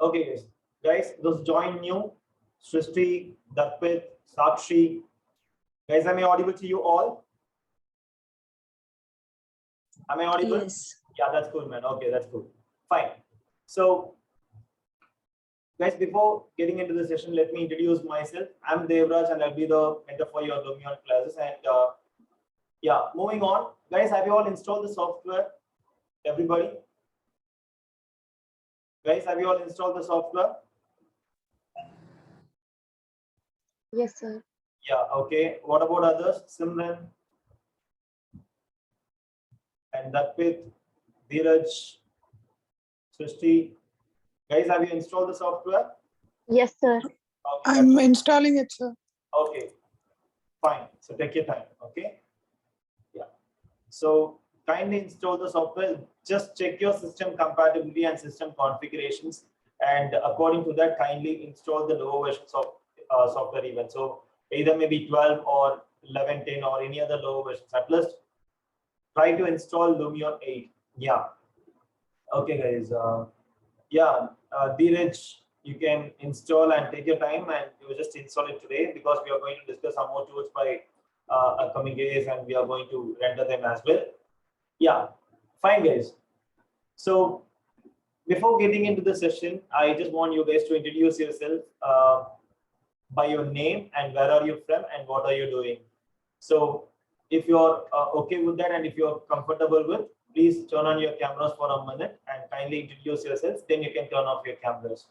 Okay, guys, those join new, Srishti, Darpit, Sakshi. Guys, am I audible to you all? Am I audible? Yes. Yeah, that's cool, man. Okay, that's cool. Fine. So, guys, before getting into the session, let me introduce myself. I'm Devraj and I'll be the mentor for your Lumion classes. And yeah, moving on. Guys, have you all installed the software? Everybody? Guys, have you all installed the software? Yes, sir. Yeah, okay. What about others? Simran and Darpit, Dheeraj, Srishti. Guys, have you installed the software? Yes, sir. Okay, I'm installing it, sir. okay, fine. So take your time. Okay. Yeah. So kindly install the software. Just check your system compatibility and system configurations, and according to that, kindly install the lower versions of software even. So either maybe 12 or 11, 10 or any other lower versions. At least try to install Lumion 8. Yeah. Okay, guys. Yeah, Dheeraj, you can install and take your time, and you just install it today because we are going to discuss some more tools by upcoming days, and we are going to render them as well. Yeah, fine, guys. So before getting into the session, I just want you guys to introduce yourself by your name and where are you from and what are you doing. So if you're okay with that and if you're comfortable with, please turn on your cameras for a minute and kindly introduce yourselves. Then you can turn off your cameras.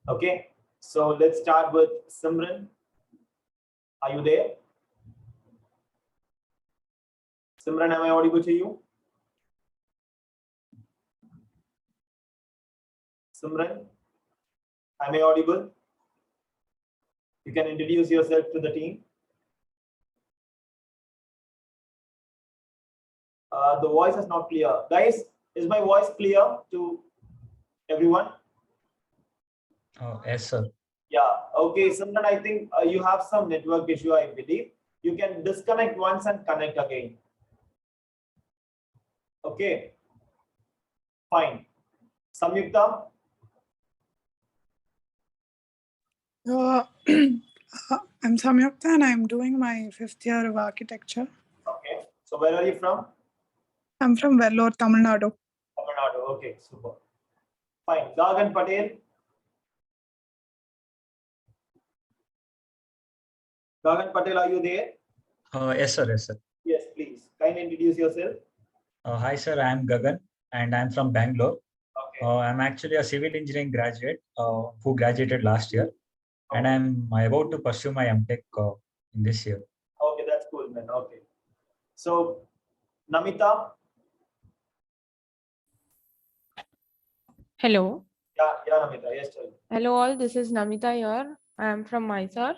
Okay. So let's start with Simran. Are you there? Simran, am I audible to you? Simran, am I audible? You can introduce yourself to the team. The voice is not clear. Guys, is my voice clear to everyone? Yes, sir. Yeah. Okay, Simran, I think you have some network issue, I believe. You can disconnect once and connect again. Okay. Fine. Samyukta? I'm Samyukta and I'm doing my 5th year of architecture. Okay. So where are you from? I'm from Vellore, Tamil Nadu. Tamil Nadu. Okay, super. Fine. Gagan Patel? Gagan Patel, are you there? Yes, sir. Yes, sir. Yes, please. Kindly introduce yourself. Hi, sir. I'm Gagan and I'm from Bangalore. Okay. I'm actually a civil engineering graduate who graduated last year, and I'm about to pursue my MTech in this year. Okay, that's cool, man. Okay. So, Namita? Hello. Yeah, Namita. Yes, tell me. Hello all, this is Namita here. I am from Mysore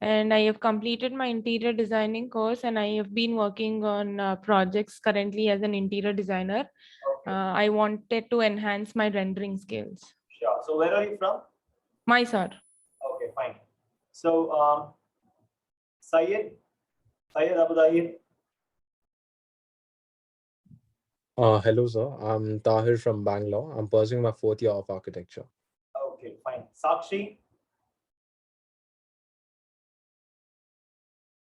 and I have completed my interior designing course and I have been working on projects currently as an interior designer. Okay. I wanted to enhance my rendering skills. Sure. So, where are you from? Mysore. Okay, fine. So, Syed Abu Dahir. Hello, sir. I'm Tahir from Bangalore. I'm pursuing my 4th year of architecture. Okay, fine. Sakshi?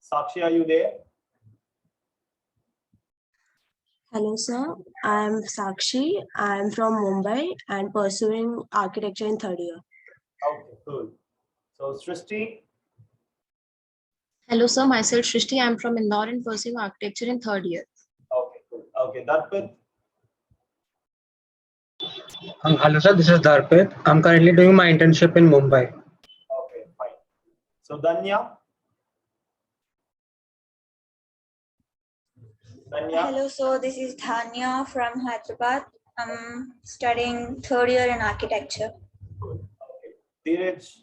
Sakshi, are you there? Hello, sir. I'm Sakshi. I'm from Mumbai and pursuing architecture in 3rd year. Okay, cool. So, Srishti? Hello, sir. Myself, Shrishti. I'm from Indore and pursuing architecture in 3rd year. Okay, cool. Okay, Darpit? Hello, sir. This is Darpit. I'm currently doing my internship in Mumbai. Okay, fine. So, Danya? Danya? Hello, so this is Dhanya from Hyderabad. I'm studying 3rd year in architecture. Cool. Okay. Dheeraj?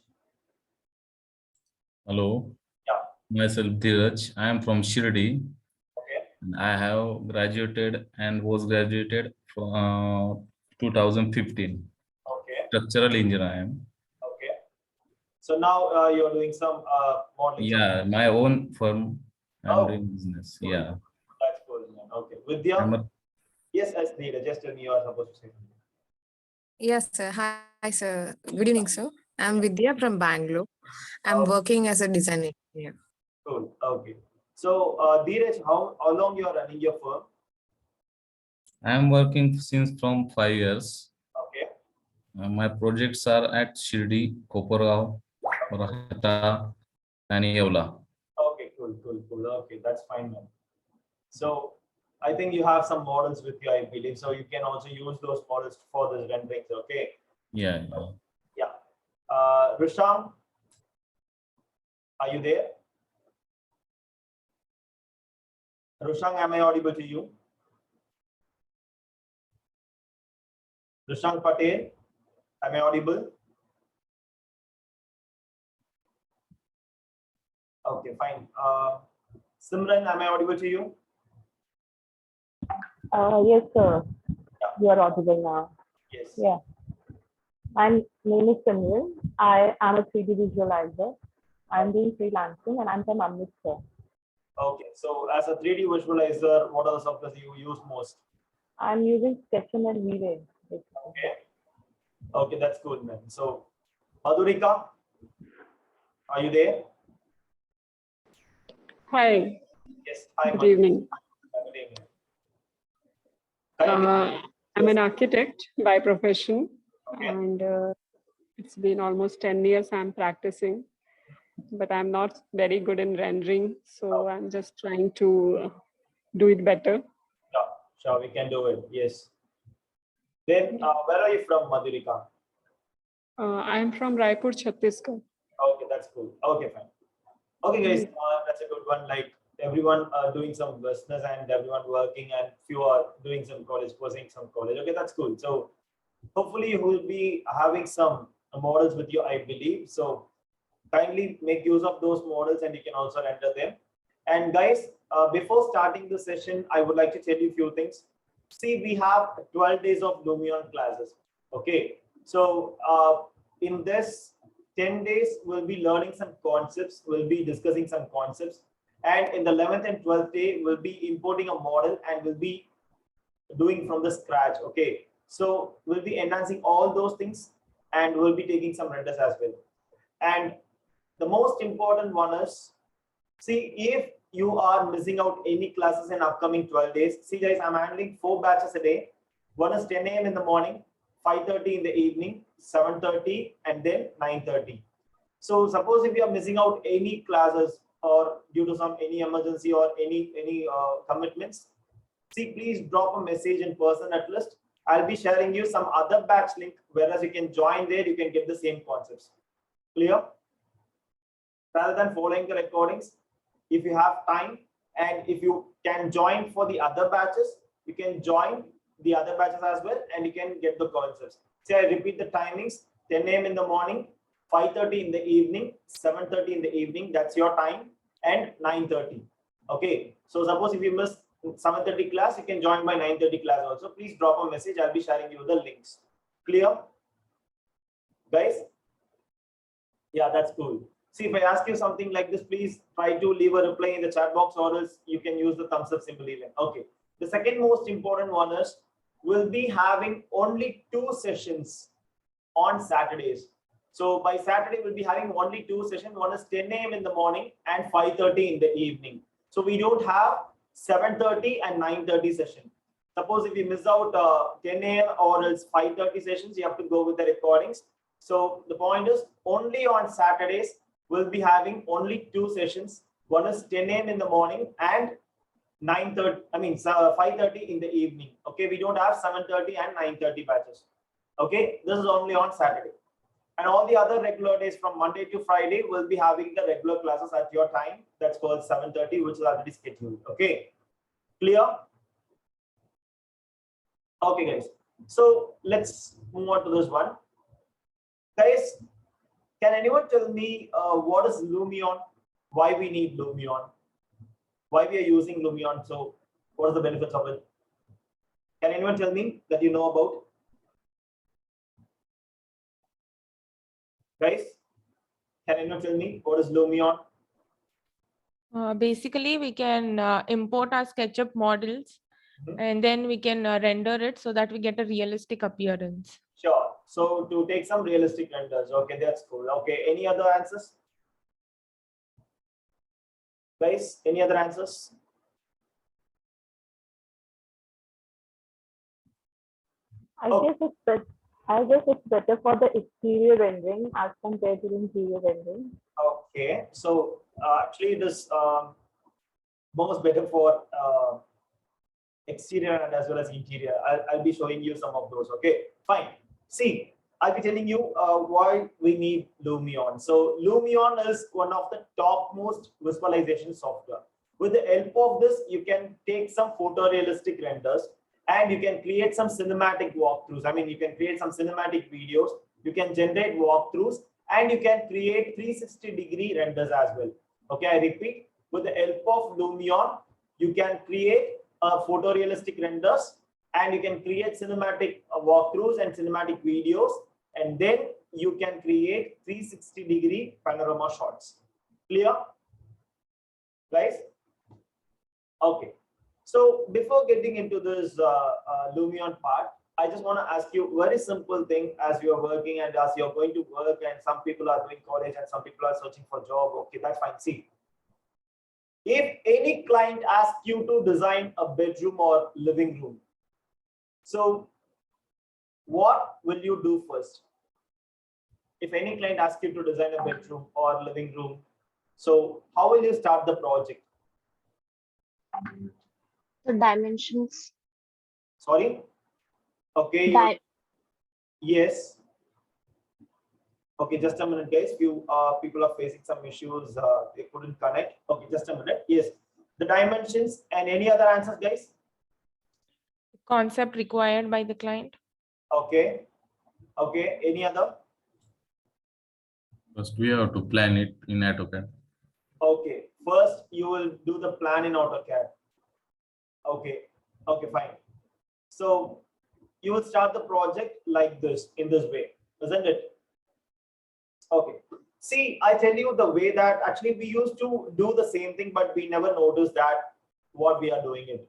Hello. Yeah. Myself Dheeraj. I am from Shirdi. Okay. And I have graduated and was graduated from 2015. Okay. Structural engineer I am. Okay. So now you're doing some modeling. Yeah, my own firm. I'm Oh. doing business. Cool. Yeah. That's cool, man. Okay. Vidya? I'm a, Yes, as Dheeraj. Just tell me you are supposed to say. Yes, sir. Hi, sir. Good evening, sir. I'm Vidya from Bangalore. I'm Oh, working as a design engineer. cool. Okay. So, Dheeraj, how long you are running your firm? I am working since from 5 years. Okay. My projects are at Shirdi, Kopargaon, Rahata, and Yeola. Okay, cool. Okay, that's fine, man. So, I think you have some models with you, I believe. So, you can also use those models for this renderings. Okay. Yeah. Yeah. Risham, are you there? Rushang, am I audible to you? Rushang Patel, am I audible? Okay, fine. Simran, am I audible to you? Yes, sir. Yeah. You are audible now. Yes. Yeah. My name is Simran. I am a 3D visualizer. I'm doing freelancing and I'm from Amritsar. Okay, so as a 3D visualizer, what are the softwares you use most? I'm using Sketchum and V-Ray. Okay. Okay, that's good, man. So, Madhurika, are you there? Hi, Yes. Hi, good Madhurika. evening. Good evening. Kindly- I'm an architect by profession, Okay. and it's been almost 10 years I'm practicing, but I'm not very good in rendering, so I'm just trying to do it better. Sure, we can do it. Yes. Then, where are you from, Madhurika? I'm from Raipur, Chhattisgarh. Okay, that's cool. Okay, fine. Okay, guys, that's a good one. Like everyone doing some business and everyone working, and few are doing some college, pursuing some college. Okay, that's cool. So hopefully you will be having some models with you, I believe. So kindly make use of those models, and you can also render them. And guys, before starting the session, I would like to tell you a few things. See, we have 12 days of Lumion classes. Okay, so in this 10 days, we'll be learning some concepts, we'll be discussing some concepts. And in the 11th and 12th day, we'll be importing a model and we'll be doing from the scratch. Okay, so we'll be enhancing all those things and we'll be taking some renders as well. And the most important one is, see, if you are missing out any classes in upcoming 12 days, see guys, I'm handling 4 batches a day. One is 10 a.m. in the morning, 5:30 in the evening, 7:30, and then 9:30. So suppose if you are missing out any classes or due to some any emergency or any commitments, see, please drop a message in person at least. I'll be sharing you some other batch link, whereas you can join there, you can get the same concepts. Clear? Rather than following the recordings, if you have time and if you can join for the other batches, you can join the other batches as well and you can get the concepts. Say I repeat the timings: 10 a.m. in the morning, 5:30 in the evening, 7:30 in the evening, that's your time, and 9:30. Okay, so suppose if you miss 7:30 class, you can join by 9:30 class also. Please drop a message, I'll be sharing you the links. Clear, guys? Yeah, that's cool. See, if I ask you something like this, please try to leave a reply in the chat box, or else you can use the thumbs up symbol even. Okay. The second most important one is we'll be having only 2 sessions on Saturdays. So by Saturday, we'll be having only 2 sessions. One is 10 a.m. in the morning and 5:30 in the evening. So we don't have 7:30 and 9:30 session. Suppose if you miss out 10 a.m. or else 5:30 sessions, you have to go with the recordings. So the point is, only on Saturdays, we'll be having only 2 sessions. One is 10 a.m. in the morning and 5:30 in the evening. Okay, we don't have 7:30 and 9:30 batches. Okay, this is only on Saturday. And all the other regular days from Monday to Friday, we'll be having the regular classes at your time. That's called 7:30, which is already scheduled. Okay, clear? Okay, guys. So let's move on to this one. Guys, can anyone tell me what is Lumion? Why we need Lumion? Why we are using Lumion? So what are the benefits of it? Can anyone tell me that you know about? Guys, can anyone tell me what is Lumion? Basically, we can import our SketchUp models and then we can render it so that we get a realistic appearance. Sure. So to take some realistic renders. Okay, that's cool. Okay, any other answers? Guys, any other answers? I guess it's better for the exterior rendering as compared to the interior rendering. Okay, so actually it is most better for exterior and as well as interior. I'll be showing you some of those. Okay, fine. See, I'll be telling you why we need Lumion. So Lumion is one of the topmost visualization software. With the help of this, you can take some photorealistic renders and you can create some cinematic walkthroughs. I mean, you can create some cinematic videos, you can generate walkthroughs, and you can create 360-degree renders as well. Okay, I repeat, with the help of Lumion, you can create photorealistic renders and you can create cinematic walkthroughs and cinematic videos, and then you can create 360-degree panorama shots. Clear, guys? Okay. So before getting into this Lumion part, I just want to ask you a very simple thing as you are working and as you're going to work, and some people are doing college and some people are searching for job. Okay, that's fine. See, if any client asks you to design a bedroom or living room, so what will you do first? If any client asks you to design a bedroom or living room, so how will you start the project? The dimensions. Sorry? Okay. Yes. Okay, just a minute, guys. Few people are facing some issues. They couldn't connect. Okay, just a minute. Yes. The dimensions and any other answers, guys? Concept required by the client. Okay. Okay. Any other? First, we have to plan it in AutoCAD. Okay. First, you will do the plan in AutoCAD. Okay. Okay, fine. So you will start the project like this, in this way, isn't it? Okay. See, I tell you the way that actually we used to do the same thing, but we never noticed that what we are doing it.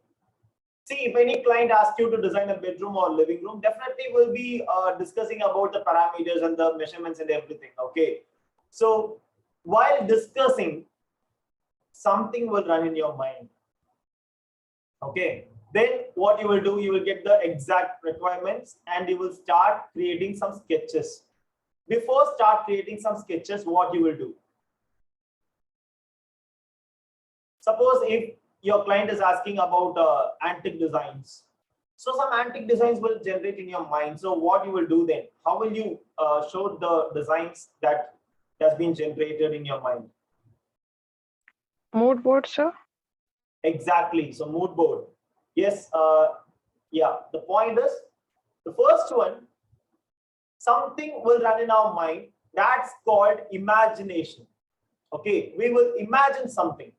See, if any client asks you to design a bedroom or living room, definitely we'll be discussing about the parameters and the measurements and everything. Okay. So while discussing, something will run in your mind. Okay. Then what you will do, you will get the exact requirements and you will start creating some sketches. Before start creating some sketches, what you will do? Suppose if your client is asking about antique designs. So some antique designs will generate in your mind. So what you will do then? How will you show the designs that has been generated in your mind? Mood board, sir. Exactly. So mood board. Yes. Yeah. The point is, the first one, something will run in our mind. That's called imagination. Okay. We will imagine something.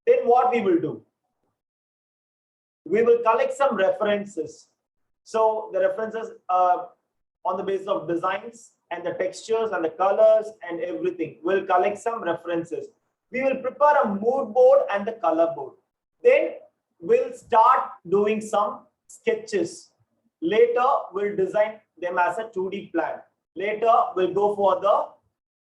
Then what we will do? We will collect some references. So the references on the basis of designs and the textures and the colors and everything. We'll collect some references. We will prepare a mood board and the color board. Then we'll start doing some sketches. Later, we'll design them as a 2D plan. Later, we'll go for the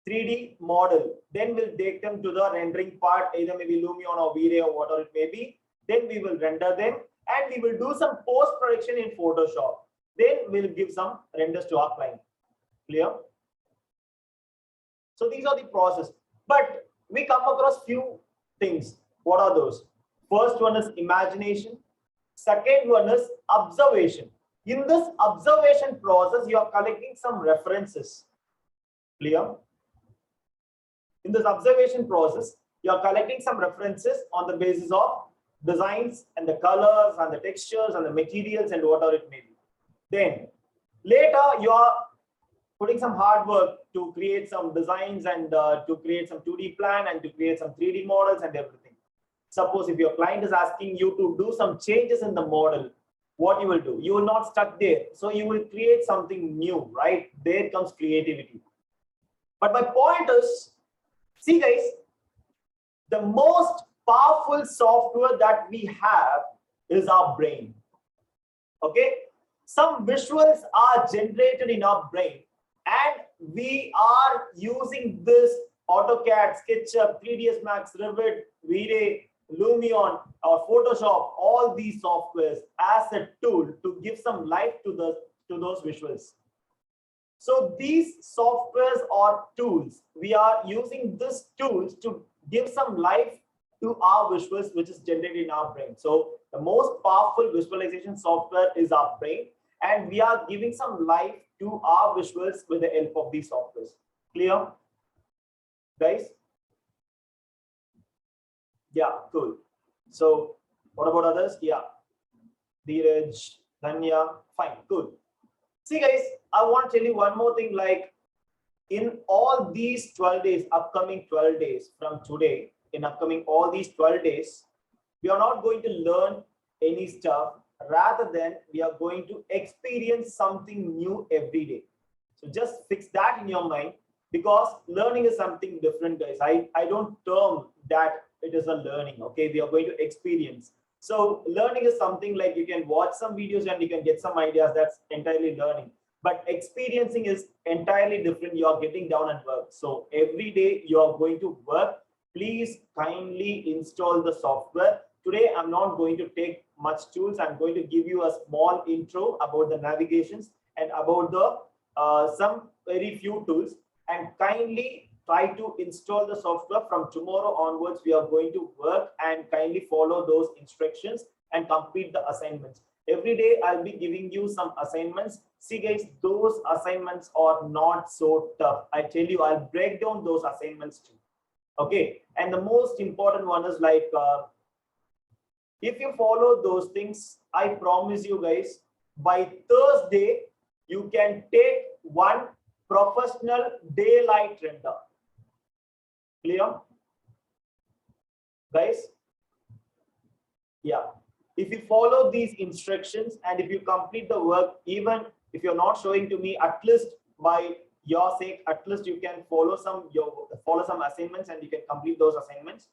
3D model. Then we'll take them to the rendering part, either maybe Lumion or V-Ray or whatever it may be. Then we will render them and we will do some post-production in Photoshop. Then we'll give some renders to our client. Clear? So these are the process. But we come across few things. What are those? First one is imagination. Second one is observation. In this observation process, you are collecting some references. Clear? In this observation process, you are collecting some references on the basis of designs and the colors and the textures and the materials and whatever it may be. Then later you are putting some hard work to create some designs and to create some 2D plan and to create some 3D models and everything. Suppose if your client is asking you to do some changes in the model, what you will do? You will not stuck there. So you will create something new, right? There comes creativity. But my point is, see guys, the most powerful software that we have is our brain. Okay. some visuals are generated in our brain, and we are using this AutoCAD, SketchUp, 3ds Max, Revit, V-Ray, Lumion, or Photoshop, all these softwares as a tool to give some life to those visuals. So these softwares or tools, we are using these tools to give some life to our visuals, which is generated in our brain. So the most powerful visualization software is our brain, and we are giving some life to our visuals with the help of these softwares. Clear, guys? Yeah, cool. So what about others? Yeah, Dheeraj, Dhanya, fine, good. See guys, I want to tell you one more thing, like in all these 12 days, upcoming 12 days from today, in upcoming all these 12 days, we are not going to learn any stuff, rather than we are going to experience something new every day. So just fix that in your mind, because learning is something different, guys. I don't term that it is a learning, okay? We are going to experience. So learning is something like you can watch some videos and you can get some ideas, that's entirely learning. But experiencing is entirely different. You are getting down and work. So every day you are going to work. Please kindly install the software. Today, I'm not going to take much tools. I'm going to give you a small intro about the navigations and about the some very few tools, and kindly try to install the software. From tomorrow onwards, we are going to work, and kindly follow those instructions and complete the assignments. Every day, I'll be giving you some assignments. See guys, those assignments are not so tough. I tell you, I'll break down those assignments too. Okay, and the most important one is like, if you follow those things, I promise you guys, by Thursday, you can take one professional daylight render. Clear? Guys? Yeah. If you follow these instructions and if you complete the work, even if you're not showing to me, at least by your sake, at least you can follow some assignments and you can complete those assignments.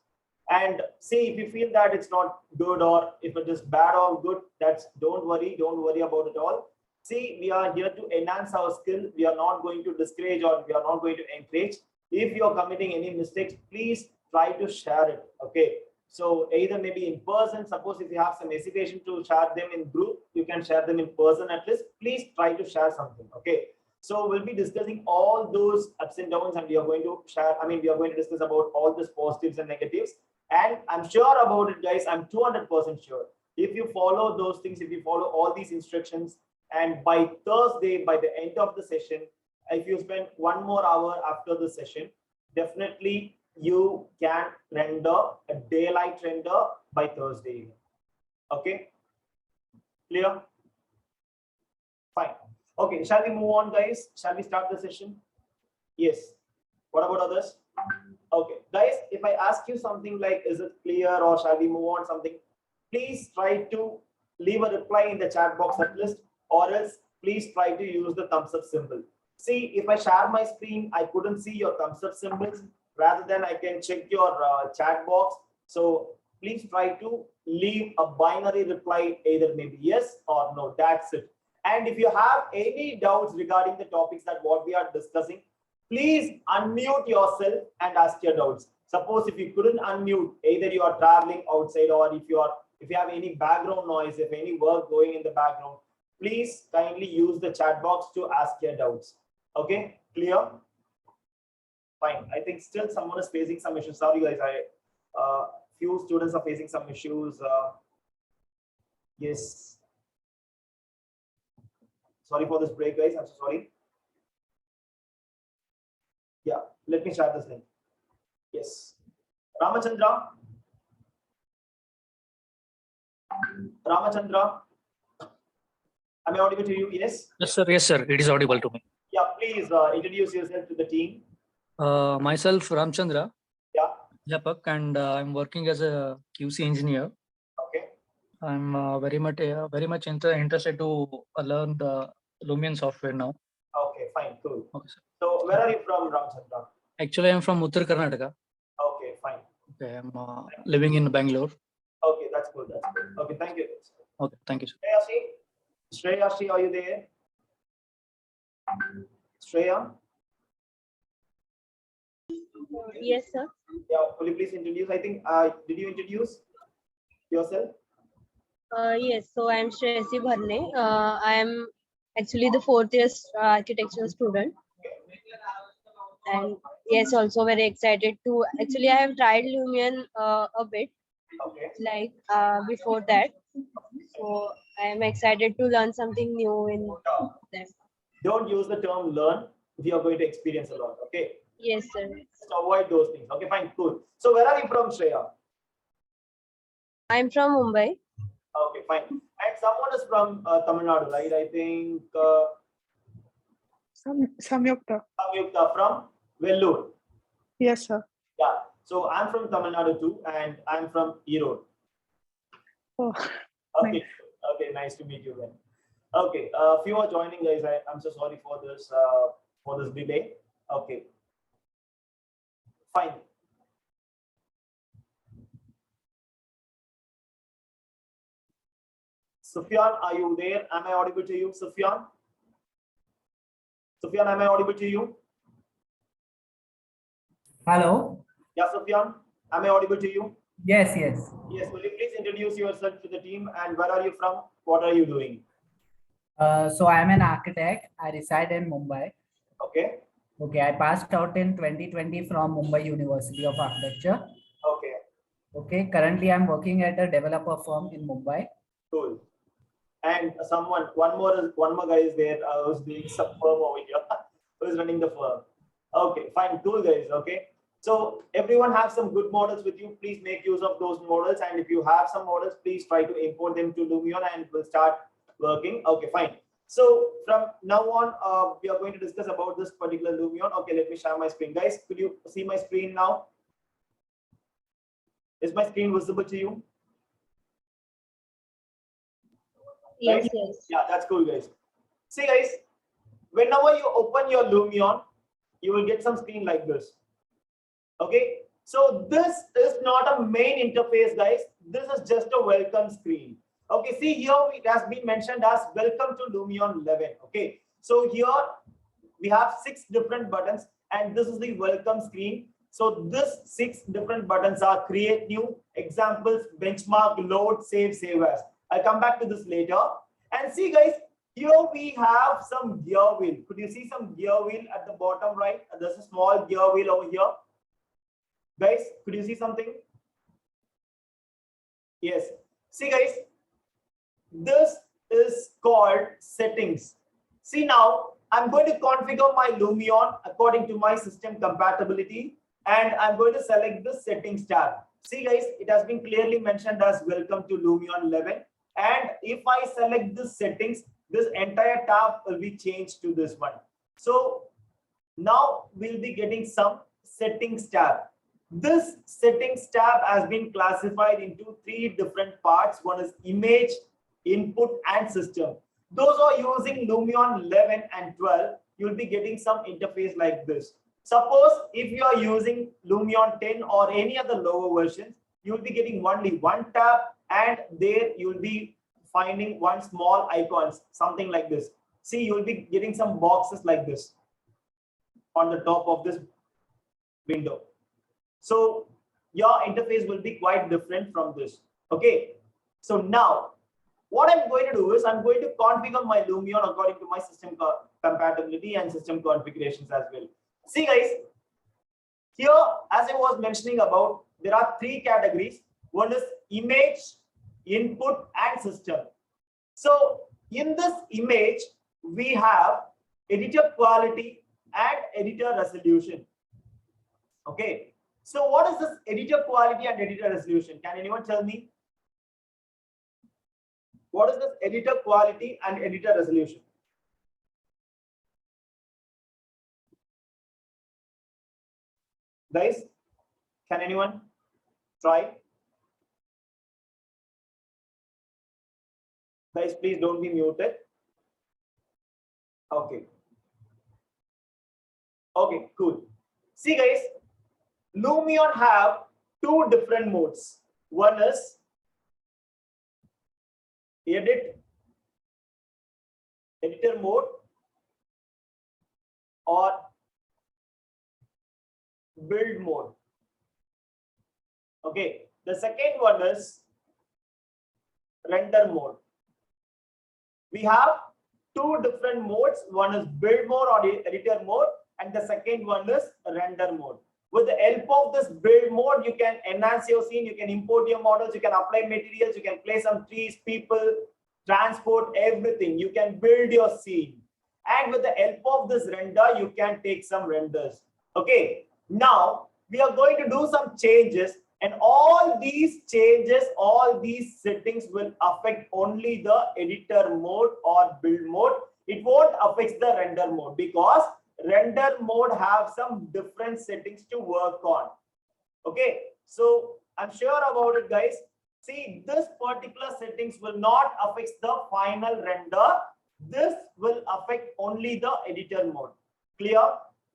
And see, if you feel that it's not good, or if it is bad or good, that's don't worry about it all. See, we are here to enhance our skill. We are not going to discourage, or we are not going to encourage. If you are committing any mistakes, please try to share it. Okay. So either maybe in person, suppose if you have some hesitation to share them in group, you can share them in person at least. Please try to share something. Okay. So we'll be discussing all those ups and downs, and we are going to share, we are going to discuss about all these positives and negatives. And I'm sure about it, guys. I'm 200% sure. If you follow those things, if you follow all these instructions, and by Thursday, by the end of the session, if you spend 1 more hour after the session, definitely you can render a daylight render by Thursday evening. Okay, clear? Fine. Okay, shall we move on, guys? Shall we start the session? Yes. What about others? Okay, guys, if I ask you something like, is it clear, or shall we move on something, please try to leave a reply in the chat box at least, or else please try to use the thumbs up symbol. See, if I share my screen, I couldn't see your thumbs up symbols. Rather than I can check your chat box. So please try to leave a binary reply, either maybe yes or no. That's it. And if you have any doubts regarding the topics that what we are discussing, please unmute yourself and ask your doubts. Suppose if you couldn't unmute, either you are traveling outside, or if you have any background noise, if any work going in the background, please kindly use the chat box to ask your doubts. Okay, clear? Fine. I think still someone is facing some issues. Sorry, guys. Few students are facing some issues. Yes. Sorry for this break, guys. I'm so sorry. Yeah. Let me share this link. Yes. Ramachandra. Ramachandra. Am I audible to you? Yes. Yes, sir. Yes, sir. It is audible to me. Yeah. Please introduce yourself to the team. Myself, Ramchandra. Yeah. Japak, and I'm working as a QC engineer. Okay. I'm very much interested to learn the Lumion software now. Okay, fine, cool. Okay, sir. So where are you from, Ramchandra? Actually, I'm from Uttar Karnataka. Okay, fine. Okay, I'm living in Bangalore. Okay, that's good. That's good. Okay, thank you. Okay, thank you, sir. Hey, Ashi. Shreya, are you there? Shreya? Yes, sir. Yeah, will you please introduce? I think, did you introduce yourself? Yes, so I'm Shresi Bharne. I am actually the fourth year architecture student. And yes, also very excited to, actually I have tried Lumion a bit, Okay. like before that. So I am excited to learn something new in them. Don't use the term learn if you are going to experience a lot. Okay. Yes, sir. Just avoid those things. Okay, fine, cool. So where are you from, Shreya? I'm from Mumbai. Okay, fine. And someone is from Tamil Nadu, right? I think Samyukta. Samyukta from Vellore. Yes, sir. Yeah. So I'm from Tamil Nadu too, and I'm from Erode. Oh, Okay. nice. Okay, nice to meet you then. Okay, few are joining, guys. I'm so sorry for this delay. Okay. Fine. Sufyan, are you there? Am I audible to you, Sufyan? Sufyan, am I audible to you? Hello. Yeah, Sufyan, am I audible to you? Yes, yes. Yes, will you please introduce yourself to the team and where are you from? What are you doing? So I'm an architect. I reside in Mumbai. Okay. Okay, I passed out in 2020 from Mumbai University of Architecture. Okay. Okay, currently I'm working at a developer firm in Mumbai. Cool. And one more guy is there who's doing some firm over here, who's running the firm. Okay, fine, cool guys. Okay. So everyone have some good models with you. Please make use of those models. And if you have some models, please try to import them to Lumion and we'll start working. Okay, fine. So from now on, we are going to discuss about this particular Lumion. Okay, let me share my screen. Guys, could you see my screen now? Is my screen visible to you? Yes, Right? yes. Yeah, that's cool, guys. See, guys, whenever you open your Lumion, you will get some screen like this. Okay, so this is not a main interface, guys. This is just a welcome screen. Okay, see here it has been mentioned as welcome to Lumion 11. Okay, so here we have 6 different buttons and this is the welcome screen. So this 6 different buttons are create new, examples, benchmark, load, save as. I'll come back to this later. And see, guys, here we have some gear wheel. Could you see some gear wheel at the bottom right? There's a small gear wheel over here. Guys, could you see something? Yes. See, guys, this is called settings. See, now I'm going to configure my Lumion according to my system compatibility, and I'm going to select the settings tab. See, guys, it has been clearly mentioned as welcome to Lumion 11. And if I select the settings, this entire tab will be changed to this one. So now we'll be getting some settings tab. This settings tab has been classified into 3 different parts. One is image, input, and system. Those are using Lumion 11 and 12, you'll be getting some interface like this. Suppose if you are using Lumion 10 or any other lower versions, you'll be getting only one tab and there you'll be finding one small icons, something like this. See, you'll be getting some boxes like this on the top of this window. So your interface will be quite different from this. Okay. So now what I'm going to do is I'm going to configure my Lumion according to my system compatibility and system configurations as well. See, guys, here, as I was mentioning about, there are 3 categories. One is image, input, and system. So in this image, we have editor quality and editor resolution. Okay. So what is this editor quality and editor resolution? Can anyone tell me? What is this editor quality and editor resolution? Guys, can anyone try? Guys, please don't be muted. Okay. Okay, cool. See, guys, Lumion have 2 different modes. One is edit editor mode or build mode. Okay, the second one is render mode. We have two different modes. One is build mode or editor mode, and the second one is render mode. With the help of this build mode, you can enhance your scene, you can import your models, you can apply materials, you can place some trees, people, transport, everything. You can build your scene. And with the help of this render, you can take some renders. Okay, now we are going to do some changes, and all these changes, all these settings will affect only the editor mode or build mode. It won't affect the render mode because render mode have some different settings to work on. Okay, so I'm sure about it, guys. See, this particular settings will not affect the final render. This will affect only the editor mode. Clear?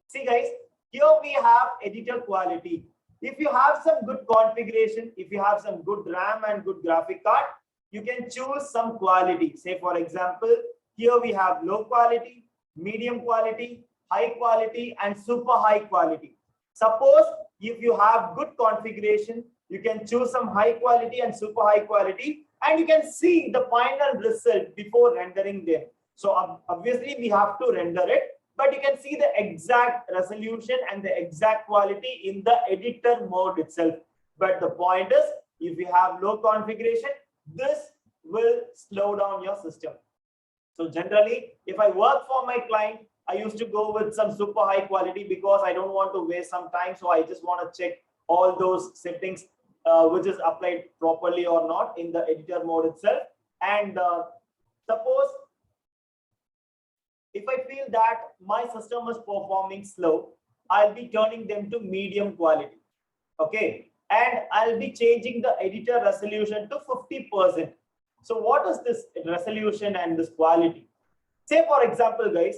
See, guys, here we have editor quality. If you have some good configuration, if you have some good RAM and good graphic card, you can choose some quality. Say, for example, here we have low quality, medium quality, high quality, and super high quality. Suppose if you have good configuration, you can choose some high quality and super high quality, and you can see the final result before rendering them. So obviously we have to render it, but you can see the exact resolution and the exact quality in the editor mode itself. But the point is, if you have low configuration, this will slow down your system. So generally, if I work for my client, I used to go with some super high quality because I don't want to waste some time. So I just want to check all those settings, which is applied properly or not in the editor mode itself. And suppose if I feel that my system is performing slow, I'll be turning them to medium quality. Okay, and I'll be changing the editor resolution to 50%. So what is this resolution and this quality? Say, for example, guys,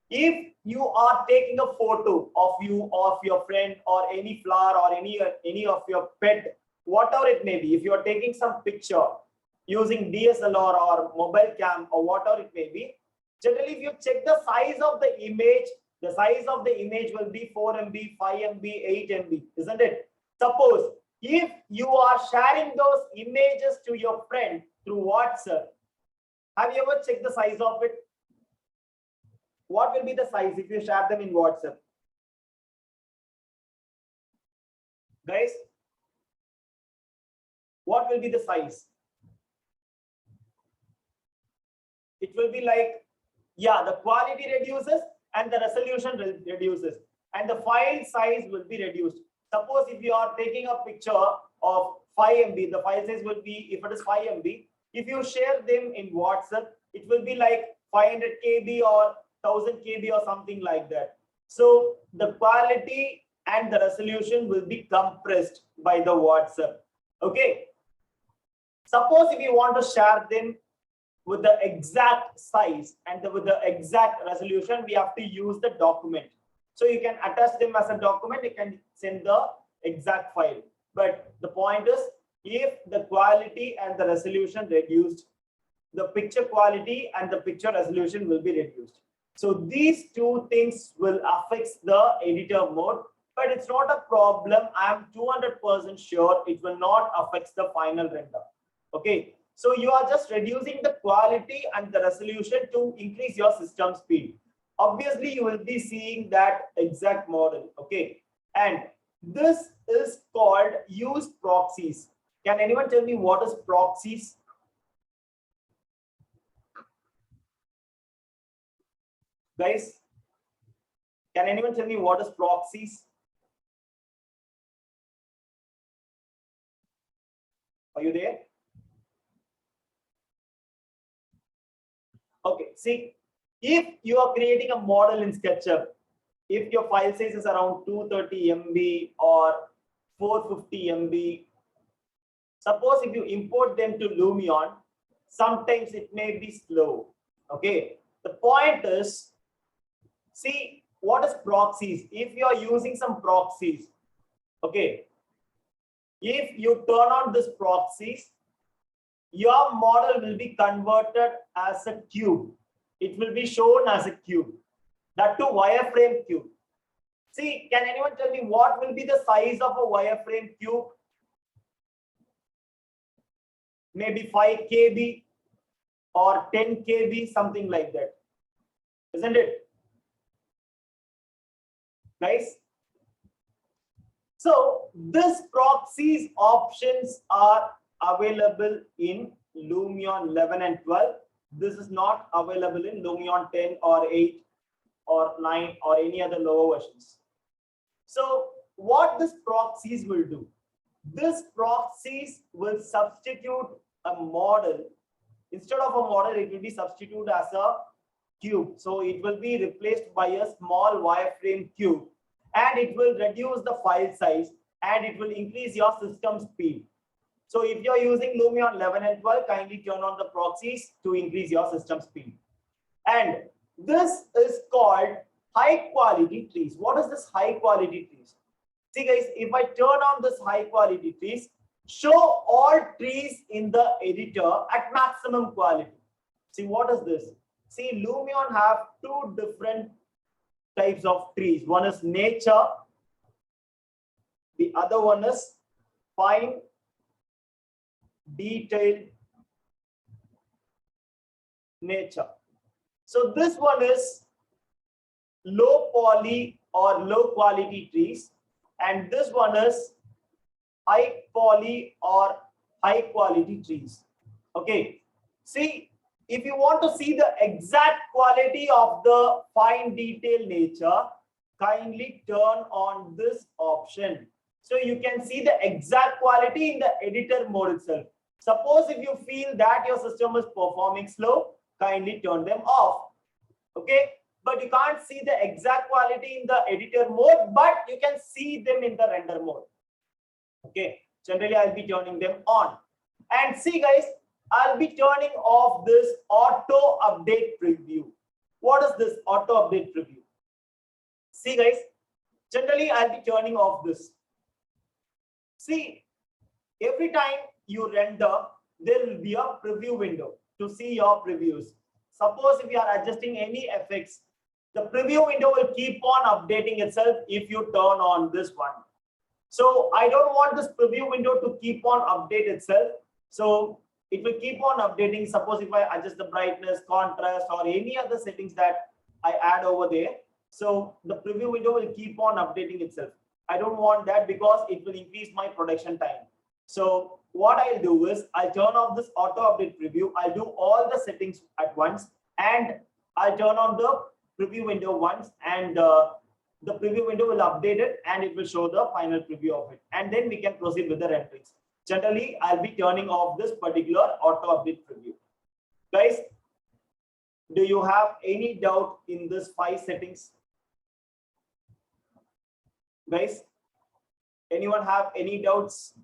if you are taking a photo of you, of your friend, or any flower, or any of your pet, whatever it may be, if you are taking some picture using DSLR or mobile cam or whatever it may be, generally, if you check the size of the image will be 4 MB, 5 MB, 8 MB, isn't it? Suppose if you are sharing those images to your friend through WhatsApp, have you ever checked the size of it? What will be the size if you share them in WhatsApp? Guys, what will be the size? It will be like, yeah, the quality reduces and the resolution reduces and the file size will be reduced. Suppose if you are taking a picture of 5 MB, the file size will be, if it is 5 MB, if you share them in WhatsApp, it will be like 500 KB or 1000 KB or something like that. So the quality and the resolution will be compressed by the WhatsApp. Okay. Suppose if you want to share them with the exact size and with the exact resolution, we have to use the document. So you can attach them as a document, you can send the exact file. But the point is, if the quality and the resolution reduced, the picture quality and the picture resolution will be reduced. So these two things will affect the editor mode, but it's not a problem. I'm 200% sure it will not affect the final render. Okay. So you are just reducing the quality and the resolution to increase your system speed. Obviously, you will be seeing that exact model. Okay. And this is called use proxies. Can anyone tell me what is proxies? Guys, can anyone tell me what is proxies? Are you there? Okay, see, if you are creating a model in SketchUp, if your file size is around 230 MB or 450 MB, suppose if you import them to Lumion, sometimes it may be slow. Okay, the point is, see, what is proxies? If you are using some proxies, okay, if you turn on this proxies, your model will be converted as a cube. it will be shown as a cube. That too wireframe cube. See, can anyone tell me what will be the size of a wireframe cube? Maybe 5 KB or 10 KB, something like that. Isn't it? Guys? So this proxies options are available in Lumion 11 and 12. This is not available in Lumion 10 or 8 or 9 or any other lower versions. So what this proxies will do? This proxies will substitute a model. Instead of a model, it will be substituted as a cube. So it will be replaced by a small wireframe cube, and it will reduce the file size and it will increase your system speed. So if you're using Lumion 11 and 12, kindly turn on the proxies to increase your system speed. And this is called high quality trees. What is this high quality trees? See guys, if I turn on this high quality trees, show all trees in the editor at maximum quality. See, what is this? See, Lumion have two different types of trees. One is nature, the other one is fine detailed nature. So this one is low poly or low quality trees, and this one is high poly or high quality trees. Okay, see, if you want to see the exact quality of the fine detail nature, kindly turn on this option. So you can see the exact quality in the editor mode itself. Suppose if you feel that your system is performing slow, kindly turn them off. Okay, but you can't see the exact quality in the editor mode, but you can see them in the render mode. Okay, generally I'll be turning them on. And see guys, I'll be turning off this auto update preview. What is this auto update preview? See guys, generally I'll be turning off this. See, every time you render, there will be a preview window to see your previews. Suppose if you are adjusting any effects, the preview window will keep on updating itself if you turn on this one. So I don't want this preview window to keep on update itself. So it will keep on updating. Suppose if I adjust the brightness, contrast, or any other settings that I add over there, so the preview window will keep on updating itself. I don't want that because it will increase my production time. So what I'll do is I'll turn off this auto update preview. I'll do all the settings at once, and I'll turn on the preview window once, and the preview window will update it and it will show the final preview of it. And then we can proceed with the renderings. Generally, I'll be turning off this particular auto update preview. Guys, do you have any doubt in this 5 settings? Guys, anyone have any doubts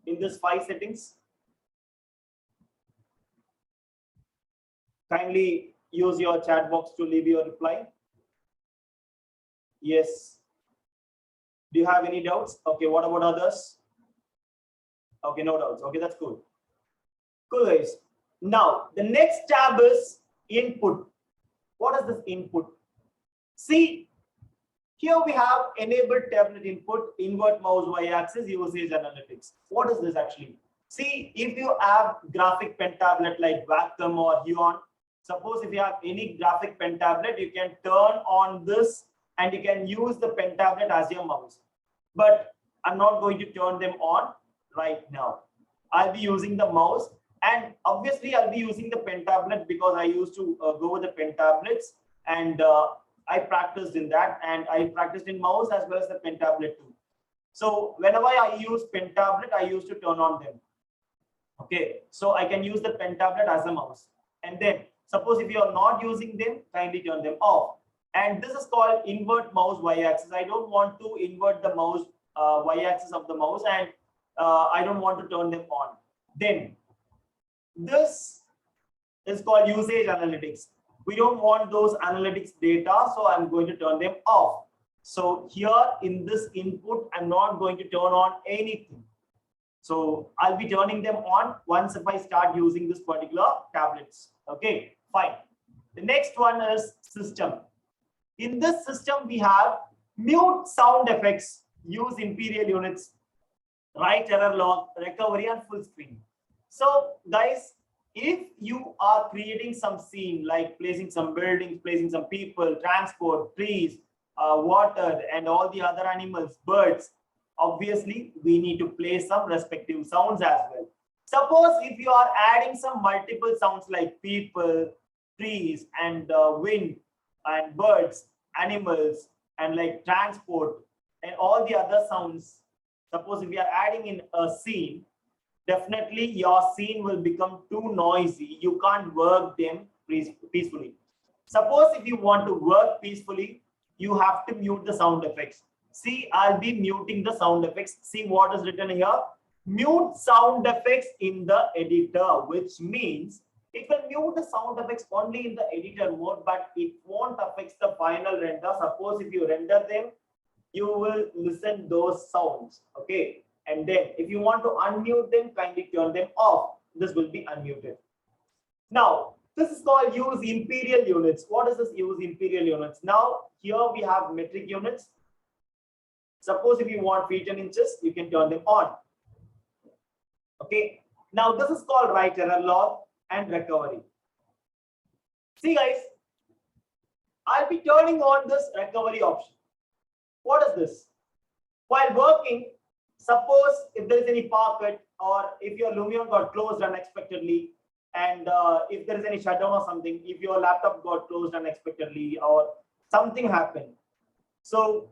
in this 5 settings? Kindly use your chat box to leave your reply. Yes. Do you have any doubts? Okay, what about others? Okay, no doubts. Okay, that's cool. Cool, guys. Now, the next tab is input. What is this input? See, here we have enabled tablet input, invert mouse y-axis, usage analytics. What is this actually? See, if you have graphic pen tablet like Wacom or Huion, suppose if you have any graphic pen tablet, you can turn on this and you can use the pen tablet as your mouse. But I'm not going to turn them on right now. I'll be using the mouse, and obviously I'll be using the pen tablet because I used to go with the pen tablets, and I practiced in that, and I practiced in mouse as well as the pen tablet too. So whenever I use pen tablet, I used to turn on them. Okay, so I can use the pen tablet as a mouse. And then suppose if you are not using them, kindly turn them off. And this is called invert mouse y-axis. I don't want to invert the mouse y-axis of the mouse, and I don't want to turn them on. Then this is called usage analytics. We don't want those analytics data, so I'm going to turn them off. So here in this input, I'm not going to turn on anything. So I'll be turning them on once if I start using this particular tablets. Okay, Fine. The next one is system. In this system, we have mute sound effects, use imperial units, right error log, recovery, and full screen. So guys, if you are creating some scene like placing some buildings, placing some people, transport, trees, water, and all the other animals, birds, obviously we need to play some respective sounds as well. Suppose if you are adding some multiple sounds like people, trees, and wind, and birds, animals, and like transport, and all the other sounds. Suppose if we are adding in a scene, definitely your scene will become too noisy. You can't work them peacefully. Suppose if you want to work peacefully, you have to mute the sound effects. See, I'll be muting the sound effects. See what is written here. Mute sound effects in the editor, which means it will mute the sound effects only in the editor mode, but it won't affect the final render. Suppose if you render them, you will listen those sounds. Okay. And then if you want to unmute them, kindly turn them off. This will be unmuted. Now, this is called use imperial units. What is this use imperial units? Now, here we have metric units. Suppose if you want feet and inches, you can turn them on. Okay. Now, this is called right error log and recovery. See guys, I'll be turning on this recovery option. What is this? While working, suppose if there is any pocket or if your Lumion got closed unexpectedly, and if there is any shutdown or something, if your laptop got closed unexpectedly or something happened. So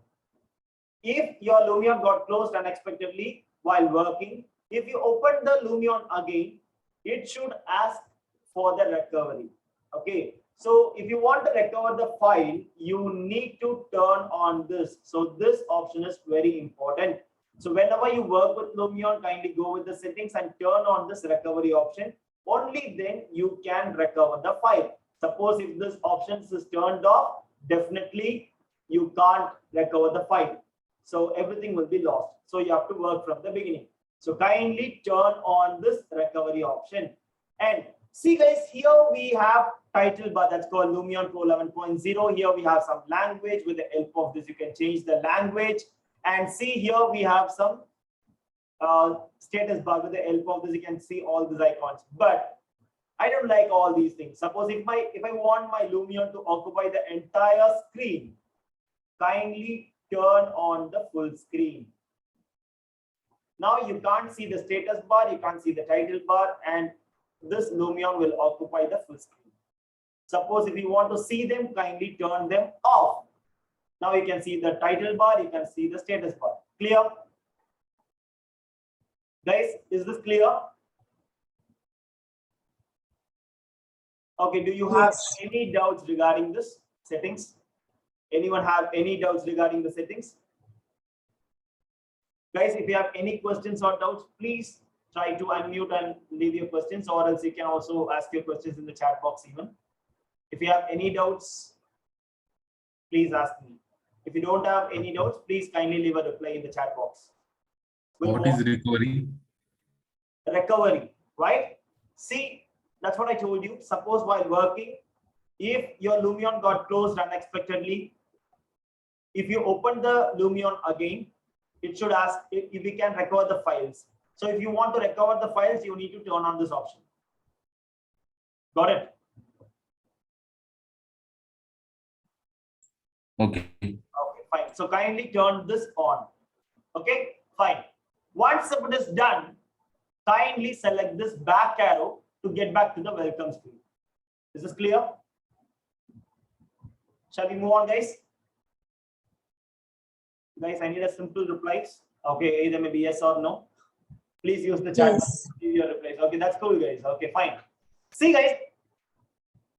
if your Lumion got closed unexpectedly while working, if you open the Lumion again, it should ask for the recovery. Okay. So if you want to recover the file, you need to turn on this. So this option is very important. So whenever you work with Lumion, kindly go with the settings and turn on this recovery option. Only then you can recover the file. Suppose if this option is turned off, definitely you can't recover the file. So everything will be lost. So you have to work from the beginning. So kindly turn on this recovery option. And see guys, here we have title bar that's called Lumion Pro 11.0. Here we have some language. With the help of this, you can change the language. And see here we have some status bar. With the help of this, you can see all these icons. But I don't like all these things. Suppose if I want my Lumion to occupy the entire screen, kindly turn on the full screen. Now you can't see the status bar, you can't see the title bar, and this Lumion will occupy the full screen. Suppose if you want to see them, kindly turn them off. Now you can see the title bar, you can see the status bar. Clear? Guys, is this clear? Okay, do you have any doubts regarding this settings? Anyone have any doubts regarding the settings? Guys, if you have any questions or doubts, please try to unmute and leave your questions, or else you can also ask your questions in the chat box even. If you have any doubts, please ask me. If you don't have any doubts, please kindly leave a reply in the chat box. What is recovery? Recovery, right? See, that's what I told you. Suppose while working, if your Lumion got closed unexpectedly, if you open the Lumion again, it should ask if we can recover the files. So if you want to recover the files, you need to turn on this option. Got it? Okay. Okay, fine. So kindly turn this on. Okay, fine. Once it is done, kindly select this back arrow to get back to the welcome screen. Is this clear? Shall we move on, guys? Guys, I need a simple replies. Okay, either maybe yes or no. Please use the chat box to give your replies. Okay, that's cool, guys. Okay, fine. See, guys,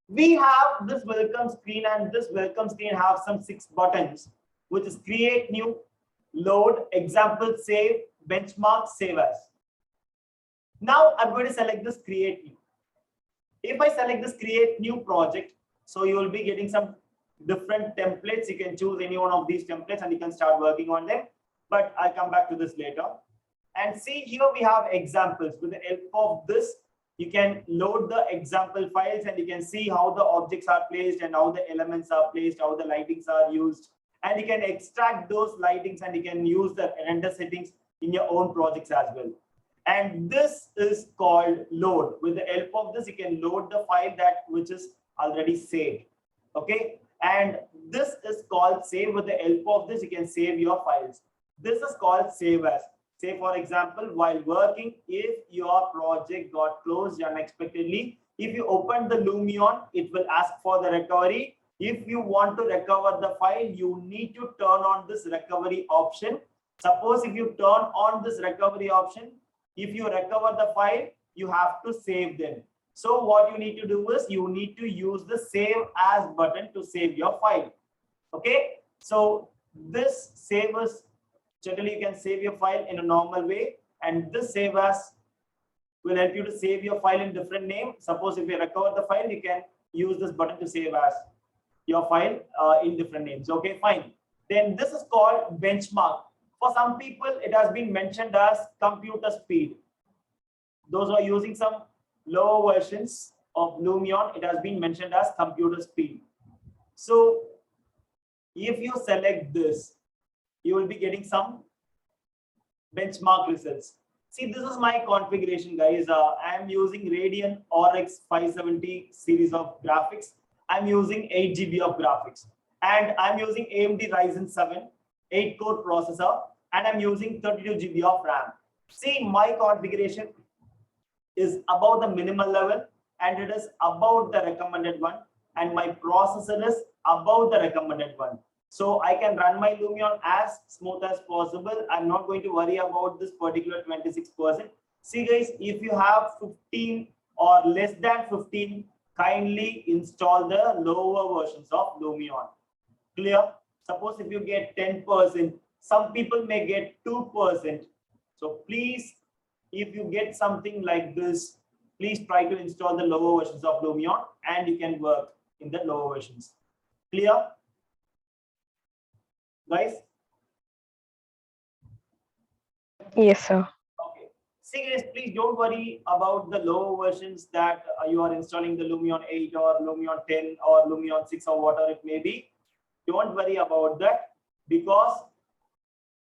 we have this welcome screen, and this welcome screen have some 6 buttons, which is create new, load, example, save, benchmark, save as. Now I'm going to select this create new. If I select this create new project, so you will be getting some different templates. You can choose any one of these templates and you can start working on them, but I'll come back to this later. And see, here we have examples. With the help of this, you can load the example files and you can see how the objects are placed and how the elements are placed, how the lightings are used. And you can extract those lightings and you can use the render settings in your own projects as well. And this is called load. With the help of this, you can load the file which is already saved. Okay. And this is called save. With the help of this, you can save your files. This is called save as. Say, for example, while working, if your project got closed unexpectedly, if you open the Lumion, it will ask for the recovery. If you want to recover the file, you need to turn on this recovery option. Suppose if you turn on this recovery option, if you recover the file, you have to save them. So what you need to do is you need to use the save as button to save your file. Okay. So this save as, generally you can save your file in a normal way, and this save as will help you to save your file in different name. Suppose if you recover the file, you can use this button to save as your file in different names. Okay, fine. Then this is called benchmark. For some people, it has been mentioned as computer speed. Those who are using some lower versions of Lumion, it has been mentioned as computer speed. So if you select this, you will be getting some benchmark results. See, this is my configuration, guys. I am using Radeon RX 570 series of graphics. I'm using 8 GB of graphics, and I'm using AMD Ryzen 7 8-core processor, and I'm using 32 GB of RAM. See, my configuration is above the minimal level, and it is above the recommended one, and my processor is above the recommended one. So I can run my Lumion as smooth as possible. I'm not going to worry about this particular 26%. See, guys, if you have 15 or less than 15, kindly install the lower versions of Lumion. Clear? Suppose if you get 10%, some people may get 2%. So please, if you get something like this, please try to install the lower versions of Lumion and you can work in the lower versions. Clear? Guys? Yes, sir. Okay. See, guys, please don't worry about the lower versions that you are installing, the Lumion 8 or Lumion 10 or Lumion 6 or whatever it may be. Don't worry about that, because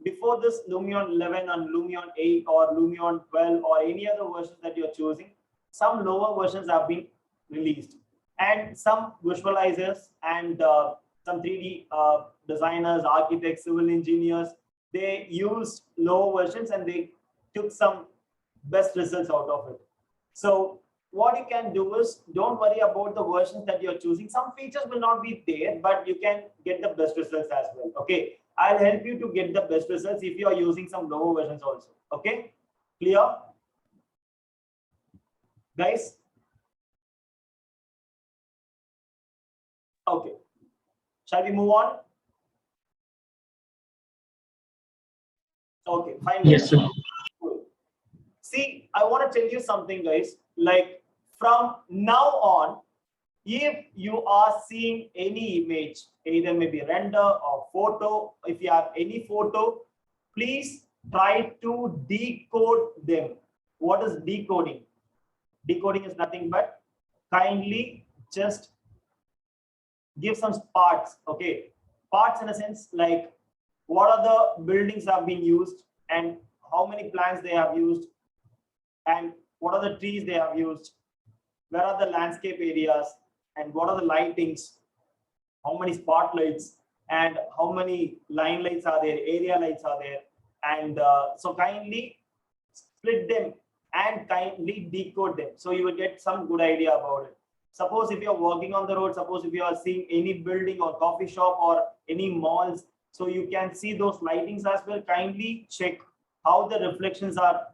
before this Lumion 11 and Lumion 8 or Lumion 12 or any other versions that you're choosing, some lower versions have been released, and some visualizers and some 3D designers, architects, civil engineers, they used lower versions and they took some best results out of it. So what you can do is, don't worry about the versions that you're choosing. Some features will not be there, but you can get the best results as well. Okay, I'll help you to get the best results if you are using some lower versions also. Okay, clear? Guys? Okay, shall we move on? Okay, fine. Yes, sir. Cool. See, I want to tell you something, guys. Like, from now on, if you are seeing any image, either maybe render or photo, if you have any photo, please try to decode them. What is decoding? Decoding is nothing but kindly just give some parts. Okay, parts in a sense like what are the buildings have been used and how many plants they have used, and what are the trees they have used, where are the landscape areas, and what are the lightings, how many spotlights, and how many line lights are there, area lights are there. And so kindly split them and kindly decode them, so you will get some good idea about it. Suppose if you're walking on the road, suppose if you are seeing any building or coffee shop or any malls, so you can see those lightings as well. Kindly check how the reflections are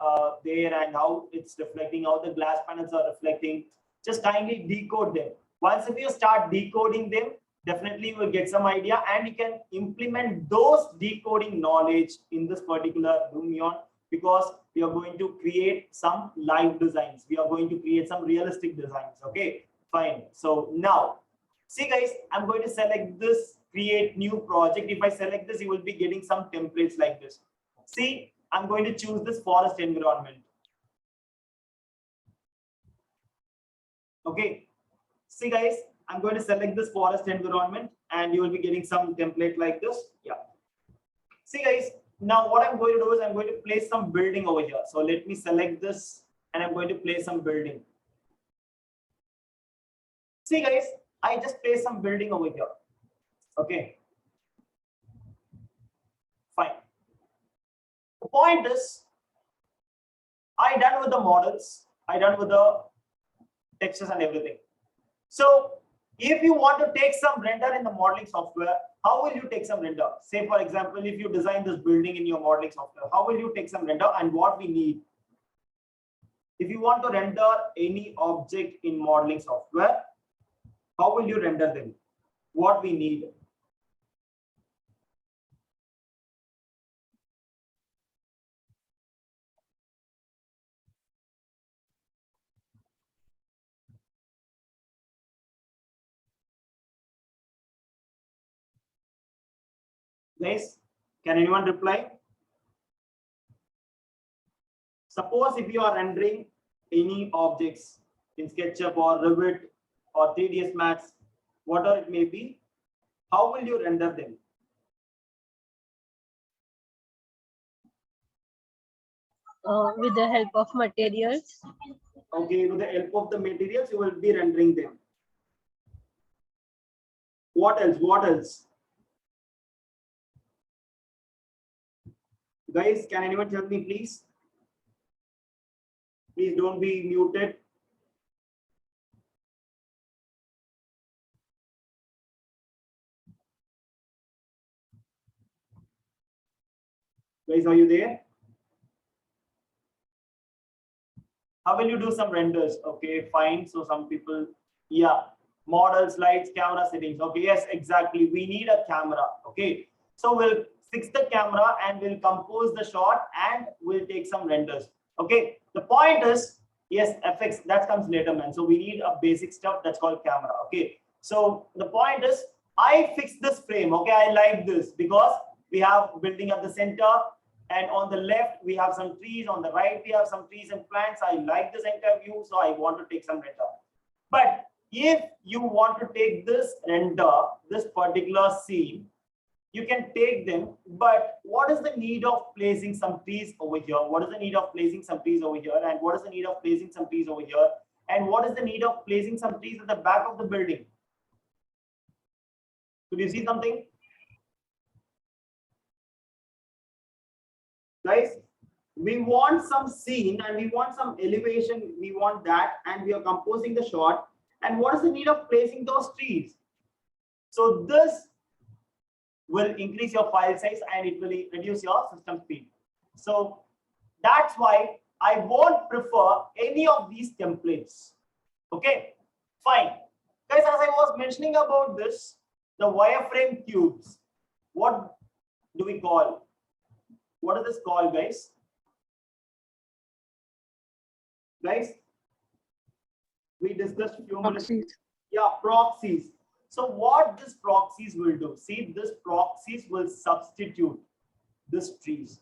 there and how it's reflecting, how the glass panels are reflecting. Just kindly decode them. Once if you start decoding them, definitely you will get some idea, and you can implement those decoding knowledge in this particular Lumion, because we are going to create some live designs. We are going to create some realistic designs. Okay, fine. So now, see guys, I'm going to select this create new project. If I select this, you will be getting some templates like this. See, I'm going to choose this forest environment. Okay. See guys, I'm going to select this forest environment and you will be getting some template like this. Yeah. See guys, now what I'm going to do is I'm going to place some building over here. So let me select this and I'm going to place some building. See guys, I just placed some building over here. Okay. Fine. The point is, I done with the models, I done with the textures and everything. So if you want to take some render in the modeling software, how will you take some render? Say for example, if you design this building in your modeling software, how will you take some render and what we need? If you want to render any object in modeling software, how will you render them? What we need? Guys, can anyone reply? Suppose if you are rendering any objects in SketchUp or Revit or 3ds Max, whatever it may be, how will you render them? With the help of materials. Okay, with the help of the materials, you will be rendering them. What else? What else? Guys, can anyone tell me, please? Please don't be muted. Guys, are you there? How will you do some renders? Okay, fine. So some people, yeah, models, lights, camera settings. Okay, yes, exactly. We need a camera. Okay, so we'll fix the camera and we'll compose the shot and we'll take some renders. Okay, the point is, yes, FX, that comes later, man. So we need a basic stuff that's called camera. Okay, so the point is, I fixed this frame. Okay, I like this because we have building at the center. And on the left, we have some trees. On the right, we have some trees and plants. I like this entire view, so I want to take some render. But if you want to take this render, this particular scene, you can take them. But what is the need of placing some trees over here? What is the need of placing some trees over here? And what is the need of placing some trees over here? And what is the need of placing some trees at the back of the building? Could you see something? Guys, we want some scene and we want some elevation, we want that, and we are composing the shot. And what is the need of placing those trees? So this will increase your file size and it will reduce your system speed. So that's why I won't prefer any of these templates. Okay, fine. Guys, as I was mentioning about this, the wireframe cubes, what do we call? What is this called, guys? Guys, we discussed a few minutes. Yeah, proxies. So what this proxies will do? See, this proxies will substitute this trees.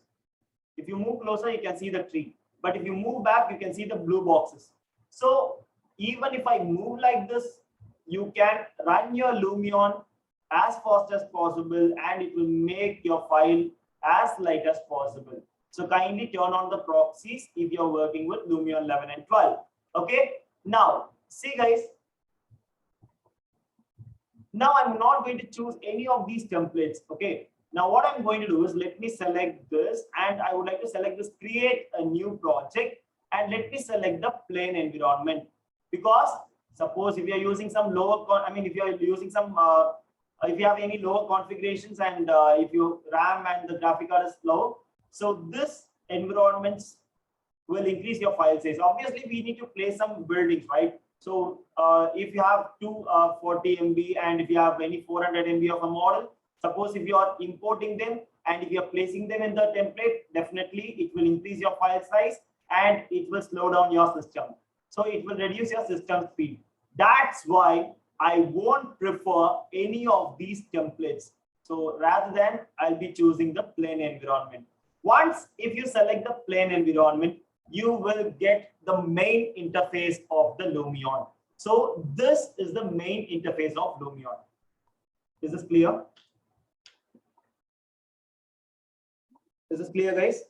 If you move closer, you can see the tree. But if you move back, you can see the blue boxes. So even if I move like this, you can run your Lumion as fast as possible and it will make your file as light as possible. So kindly turn on the proxies if you're working with Lumion 11 and 12. Okay, now see guys, now I'm not going to choose any of these templates. Okay, now what I'm going to do is let me select this and I would like to select this, create a new project, and let me select the plain environment, because suppose if you're using some lower, if you're using some if you have any lower configurations and if your RAM and the graphic card is low, so this environments will increase your file size. Obviously, we need to place some buildings, right? So if you have 240 MB and if you have any 400 MB of a model, suppose if you are importing them and if you are placing them in the template, definitely it will increase your file size and it will slow down your system. So it will reduce your system speed. That's why I won't prefer any of these templates. So rather than I'll be choosing the plain environment. Once if you select the plain environment, you will get the main interface of the Lumion. So this is the main interface of Lumion. Is this clear? Is this clear, guys?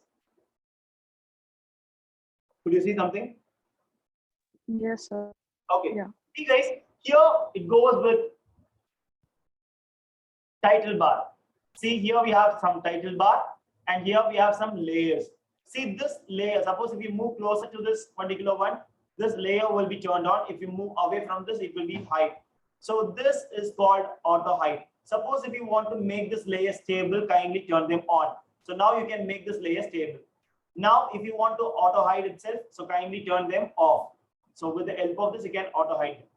Could you see something? Yes, sir. Okay. Yeah. See, guys, here it goes with title bar. See, here we have some title bar, and here we have some layers. See, this layer, suppose if you move closer to this particular one, this layer will be turned on. If you move away from this, it will be hide. So this is called auto hide. Suppose if you want to make this layer stable, kindly turn them on. So now you can make this layer stable. Now, if you want to auto hide itself, so kindly turn them off. So with the help of this, you can auto hide them.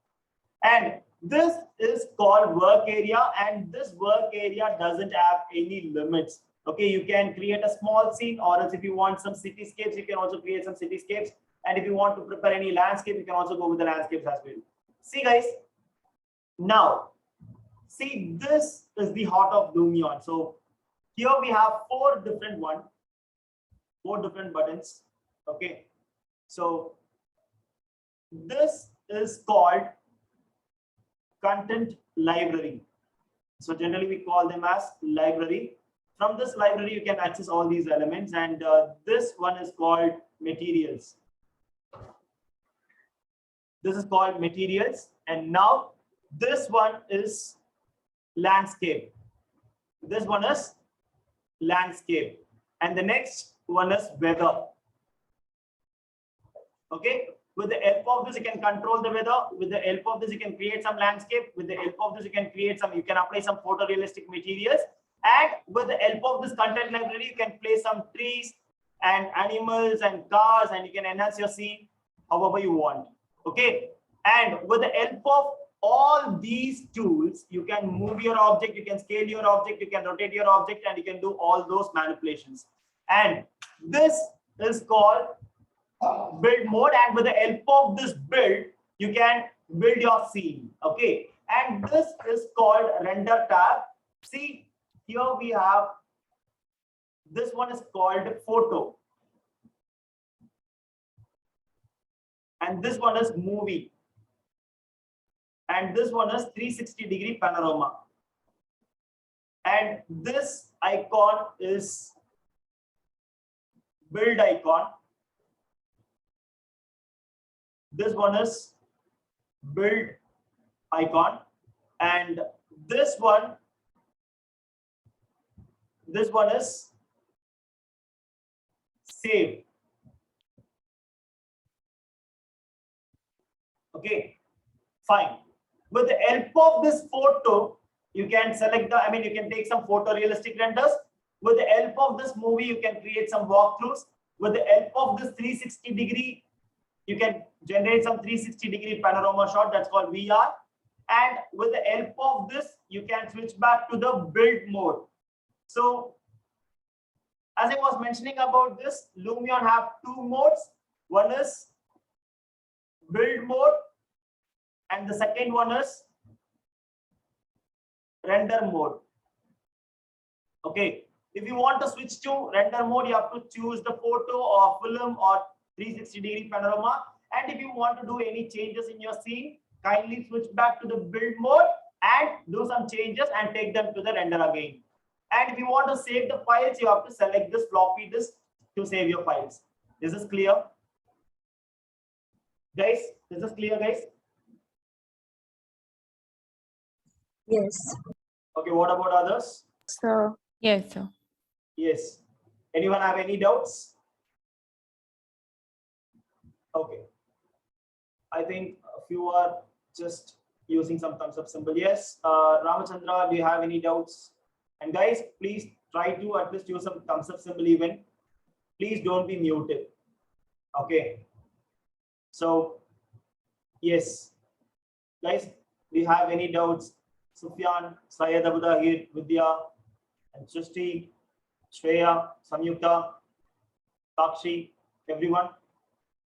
And this is called work area, and this work area doesn't have any limits. Okay, you can create a small scene, or else if you want some cityscapes, you can also create some cityscapes. And if you want to prepare any landscape, you can also go with the landscapes as well. See, guys, now, see, this is the heart of Lumion. So here we have four different buttons. Okay, so this is called content library. So generally we call them as library. From this library, you can access all these elements, and this one is called materials. This is called materials, and now this one is landscape. This one is landscape, and the next one is weather. Okay, with the help of this, you can control the weather. With the help of this, you can create some landscape. With the help of this, you can apply some photorealistic materials. And with the help of this content library, you can place some trees and animals and cars, and you can enhance your scene however you want. Okay, and with the help of all these tools, you can move your object, you can scale your object, you can rotate your object, and you can do all those manipulations. And this is called build mode, and with the help of this build, you can build your scene. Okay, and this is called render tab. See, here we have, this one is called photo, and this one is movie, and this one is 360-degree panorama, and this icon is build icon. This one is build icon, and this one is save. Okay, fine. With the help of this photo, you can select the, you can take some photorealistic renders. With the help of this movie, you can create some walkthroughs. With the help of this 360-degree, you can generate some 360-degree panorama shot, that's called VR. And with the help of this, you can switch back to the build mode. So as I was mentioning about this, Lumion have two modes. One is build mode, and the second one is render mode. Okay, if you want to switch to render mode, you have to choose the photo or film or 360-degree panorama. And if you want to do any changes in your scene, kindly switch back to the build mode and do some changes and take them to the render again. And if you want to save the files, you have to select this floppy disk to save your files. Is this clear? Guys, is this clear, guys? Yes. Okay, what about others? So, yes, sir. Yes. Anyone have any doubts? Okay. I think a few are just using some thumbs up symbol. Yes. Ramachandra, do you have any doubts? And guys, please try to at least use some thumbs up symbol even. Please don't be muted. Okay. So, yes. Guys, do you have any doubts? Sufyan, Syed Abu Dahir, Vidya, and Srishti, Shreya, Samyukta, Sakshi, everyone?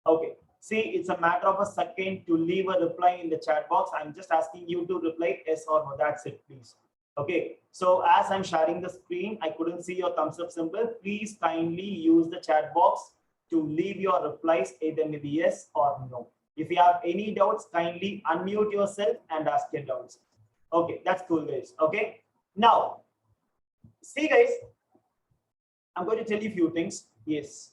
Okay. See, it's a matter of a second to leave a reply in the chat box. I'm just asking you to reply yes or no. That's it, please. Okay. So as I'm sharing the screen, I couldn't see your thumbs up symbol. Please kindly use the chat box to leave your replies, either maybe yes or no. If you have any doubts, kindly unmute yourself and ask your doubts. Okay, that's cool, guys. Okay, now see, guys, I'm going to tell you a few things. Yes.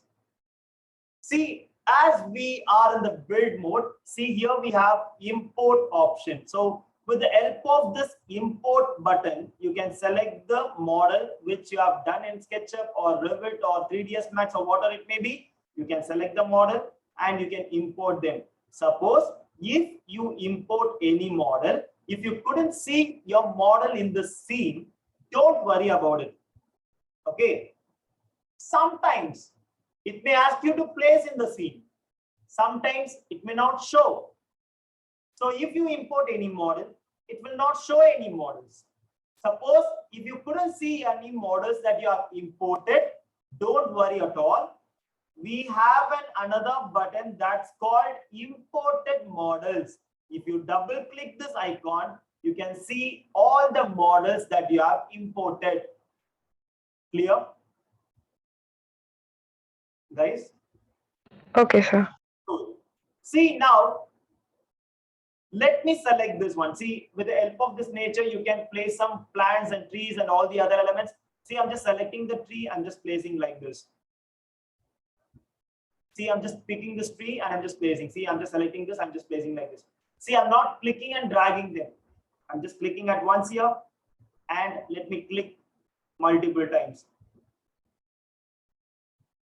See, as we are in the build mode, see here we have import option. So with the help of this import button, you can select the model which you have done in SketchUp or Revit or 3ds Max or whatever it may be. You can select the model and you can import them. Suppose if you import any model, if you couldn't see your model in the scene, don't worry about it. Okay. Sometimes it may ask you to place in the scene. Sometimes it may not show. So if you import any model, it will not show any models. Suppose if you couldn't see any models that you have imported, don't worry at all. We have another button that's called imported models. If you double click this icon, you can see all the models that you have imported. Clear? Guys? Okay, sir. Cool. See now, let me select this one. See, with the help of this nature, you can place some plants and trees and all the other elements. See, I'm just selecting the tree. I'm just placing like this. See, I'm just picking this tree and I'm just placing. See, I'm just selecting this. I'm just placing like this. See, I'm not clicking and dragging them. I'm just clicking at once here and let me click multiple times.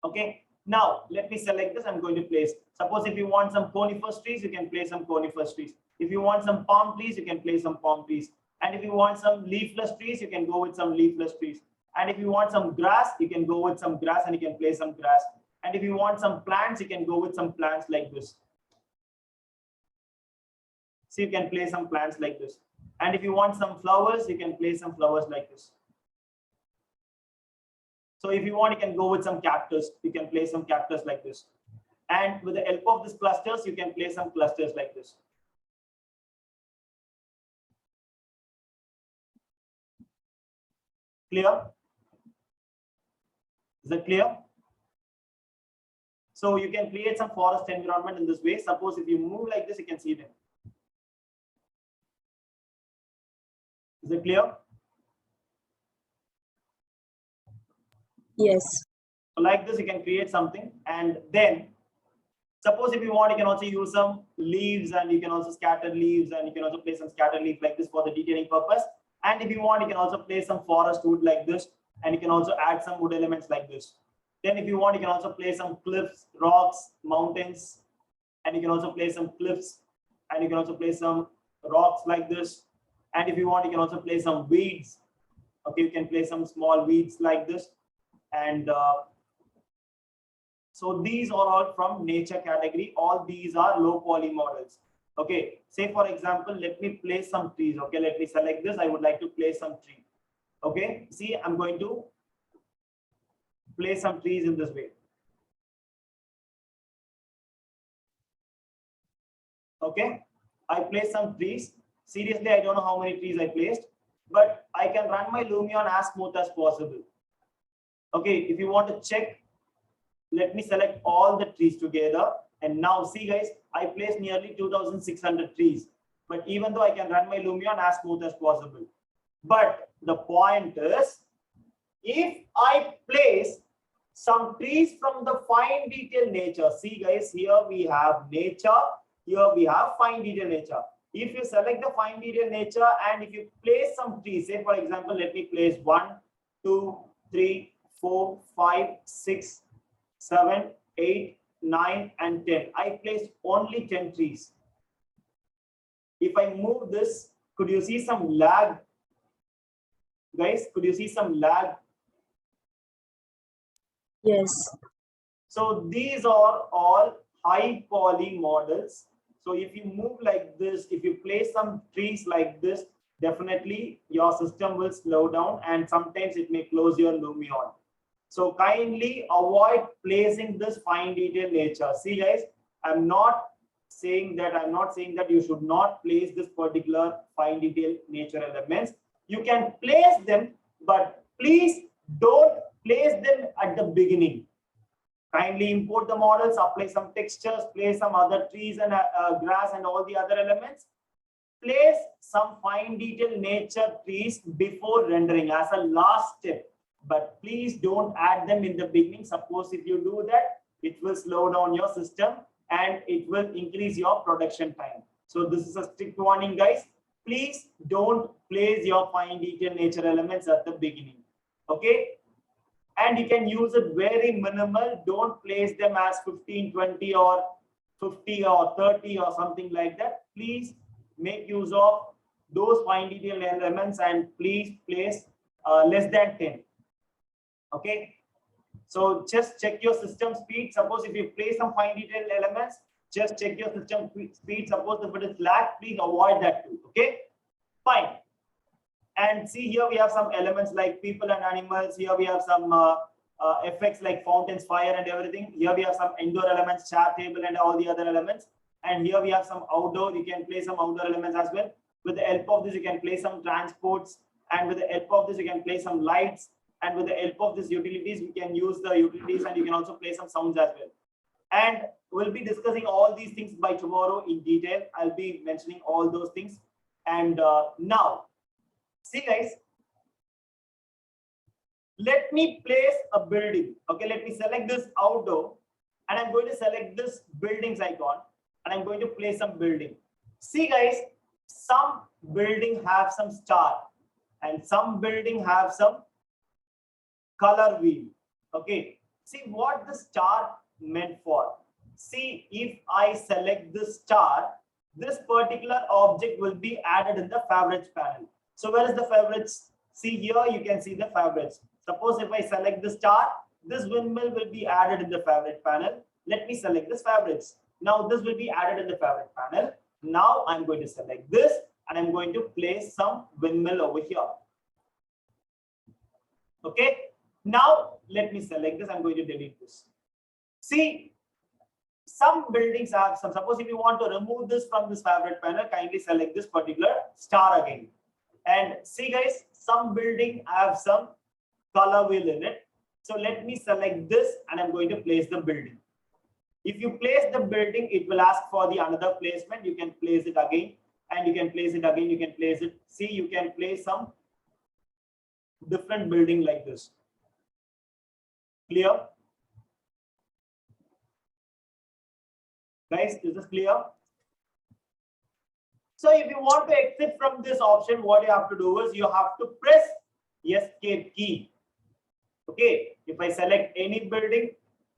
Okay. Now, let me select this. I'm going to place. Suppose if you want some coniferous trees, you can place some coniferous trees. If you want some palm trees, you can place some palm trees. And if you want some leafless trees, you can go with some leafless trees. And if you want some grass, you can go with some grass and you can place some grass. And if you want some plants, you can go with some plants like this. So you can place some plants like this. And if you want some flowers, you can place some flowers like this. So if you want, you can go with some cactus. You can place some cactus like this. And with the help of these clusters, you can place some clusters like this. Clear? Is that clear? So you can create some forest environment in this way. Suppose if you move like this, you can see them. Is it clear? Yes. So like this, you can create something, and then suppose if you want, you can also use some leaves, and you can also scatter leaves, and you can also place some scattered leaf like this for the detailing purpose. And if you want, you can also place some forest wood like this, and you can also add some wood elements like this. Then if you want, you can also place some cliffs, rocks, mountains, and you can also place some cliffs, and you can also place some rocks like this. And if you want, you can also place some weeds. Okay, you can place some small weeds like this. And so these are all from nature category. All these are low poly models. Okay, say for example, let me place some trees. Okay, let me select this. I would like to place some tree. Okay, see, I'm going to place some trees in this way. Okay, I placed some trees. Seriously, I don't know how many trees I placed, but I can run my Lumion as smooth as possible. Okay, if you want to check, let me select all the trees together. And now see guys, I placed nearly 2,600 trees. But even though I can run my Lumion as smooth as possible. But the point is, if I place some trees from the fine detail nature, see guys, here we have nature, here we have fine detail nature. If you select the fine detail nature and if you place some trees, say for example, let me place 1, 2, 3, 4, 5, 6, 7, 8, 9, and 10. I placed only 10 trees. If I move this, could you see some lag? Guys, could you see some lag? Yes. So these are all high poly models. So if you move like this, if you place some trees like this, definitely your system will slow down and sometimes it may close your Lumion. So kindly avoid placing this fine detail nature. See guys, I'm not saying that you should not place this particular fine detail nature elements. You can place them, but please don't place them at the beginning. Kindly import the models, apply some textures, place some other trees and grass and all the other elements. Place some fine detail nature trees before rendering as a last step. But please don't add them in the beginning. Suppose if you do that, it will slow down your system and it will increase your production time. So this is a strict warning, guys. Please don't place your fine detail nature elements at the beginning. Okay? And you can use it very minimal. Don't place them as 15, 20 or 50 or 30 or something like that. Please make use of those fine detail elements and please place less than 10. Okay. So just check your system speed. Suppose if you place some fine detail elements, just check your system speed. Suppose if it is lag, please avoid that too. Okay. Fine. And see here we have some elements like people and animals. Here we have some effects like fountains, fire and everything. Here we have some indoor elements, chair, table and all the other elements. And here we have some outdoor. You can place some outdoor elements as well. With the help of this, you can place some transports. And with the help of this, you can place some lights. And with the help of these utilities, we can use the utilities and you can also play some sounds as well. And we'll be discussing all these things by tomorrow in detail. I'll be mentioning all those things. And now, see guys, let me place a building. Okay, let me select this outdoor and I'm going to select this buildings icon and I'm going to place some building. See guys, some building have some star and some building have some color wheel. Okay, see what the star meant for. See, if I select this star, this particular object will be added in the favorites panel. So where is the favorites? See here, you can see the favorites. Suppose if I select the star, this windmill will be added in the favorite panel. Let me select this favorites. Now this will be added in the favorite panel. Now I'm going to select this and I'm going to place some windmill over here. Okay. Now let me select this. I'm going to delete this. See, some buildings have some. Suppose if you want to remove this from this favorite panel, kindly select this particular star again. And see guys, some building have some color wheel in it. So let me select this and I'm going to place the building. If you place the building, it will ask for the another placement. You can place it again and you can place it again. You can place it. See, you can place some different building like this. Clear? Guys, is this clear? So if you want to exit from this option, what you have to do is you have to press escape key. Okay, if I select any building,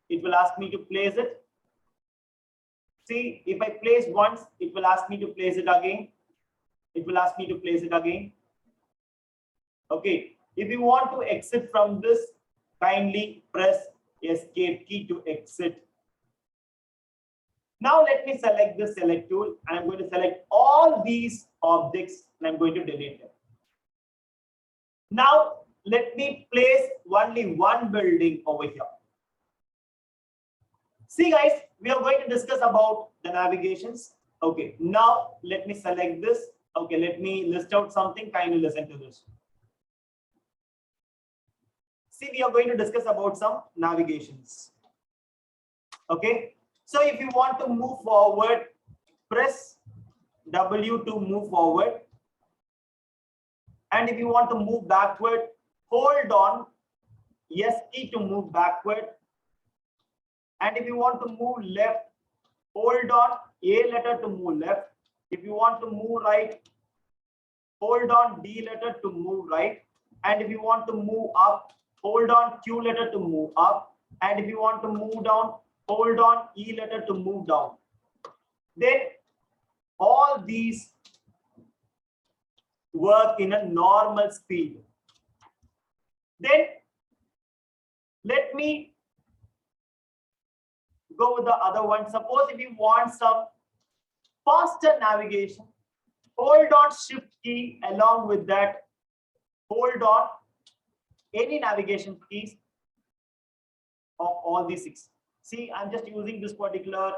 it will ask me to place it. See, if I place once, it will ask me to place it again. It will ask me to place it again. Okay, if you want to exit from this, kindly press escape key to exit. Now let me select the select tool and I'm going to select all these objects and I'm going to delete them. Now let me place only one building over here. See guys, we are going to discuss about the navigations. Okay, now let me select this. Okay, let me list out something. Kindly listen to this. See, we are going to discuss about some navigations. Okay. So if you want to move forward, press W to move forward. And if you want to move backward, hold on S key to move backward. And if you want to move left, hold on A letter to move left. If you want to move right, hold on D letter to move right. And if you want to move up, hold on Q letter to move up. And if you want to move down, hold on E letter to move down. Then all these work in a normal speed. Then let me go with the other one. Suppose if you want some faster navigation, hold on Shift key. Along with that, hold on any navigation keys of all these 6. See, I'm just using this particular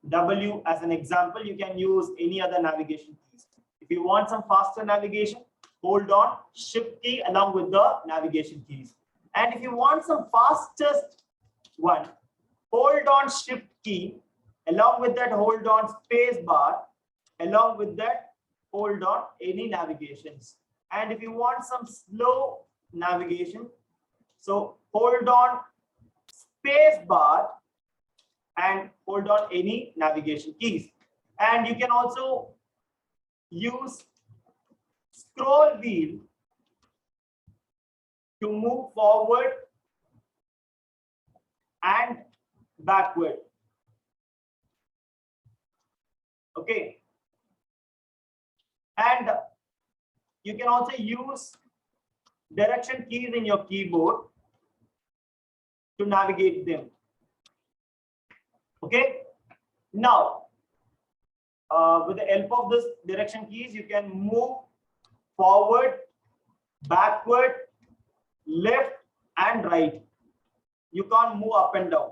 W as an example. You can use any other navigation keys. If you want some faster navigation, hold on Shift key along with the navigation keys. And if you want some fastest one, hold on shift key, along with that hold on space bar, along with that hold on any navigations. And if you want some slow navigation, so hold on space bar and hold on any navigation keys. And you can also use scroll wheel to move forward and backward. Okay. And you can also use direction keys in your keyboard to navigate them. Okay. Now, with the help of this direction keys, you can move forward, backward, left, and right. You can't move up and down.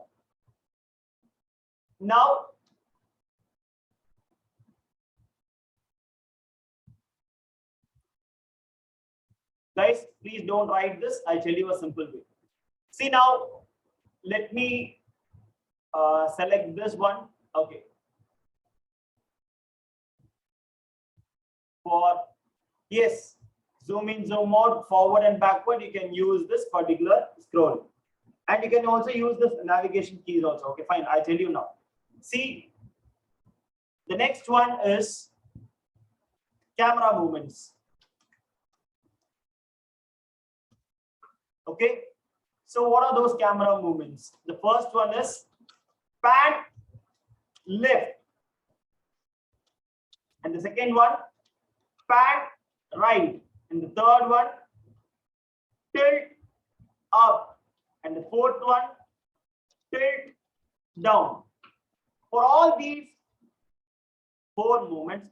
Now, guys, please don't write this. I'll tell you a simple way. See now, let me select this one. Okay. For yes, zoom in, zoom out, forward and backward, you can use this particular scroll. And you can also use this navigation keys also. Okay, fine. I'll tell you now. See, the next one is camera movements. Okay. So what are those camera movements? The first one is pan left. And the second one, pan right. And the third one, tilt up. And the fourth one, tilt down. For all these 4 movements,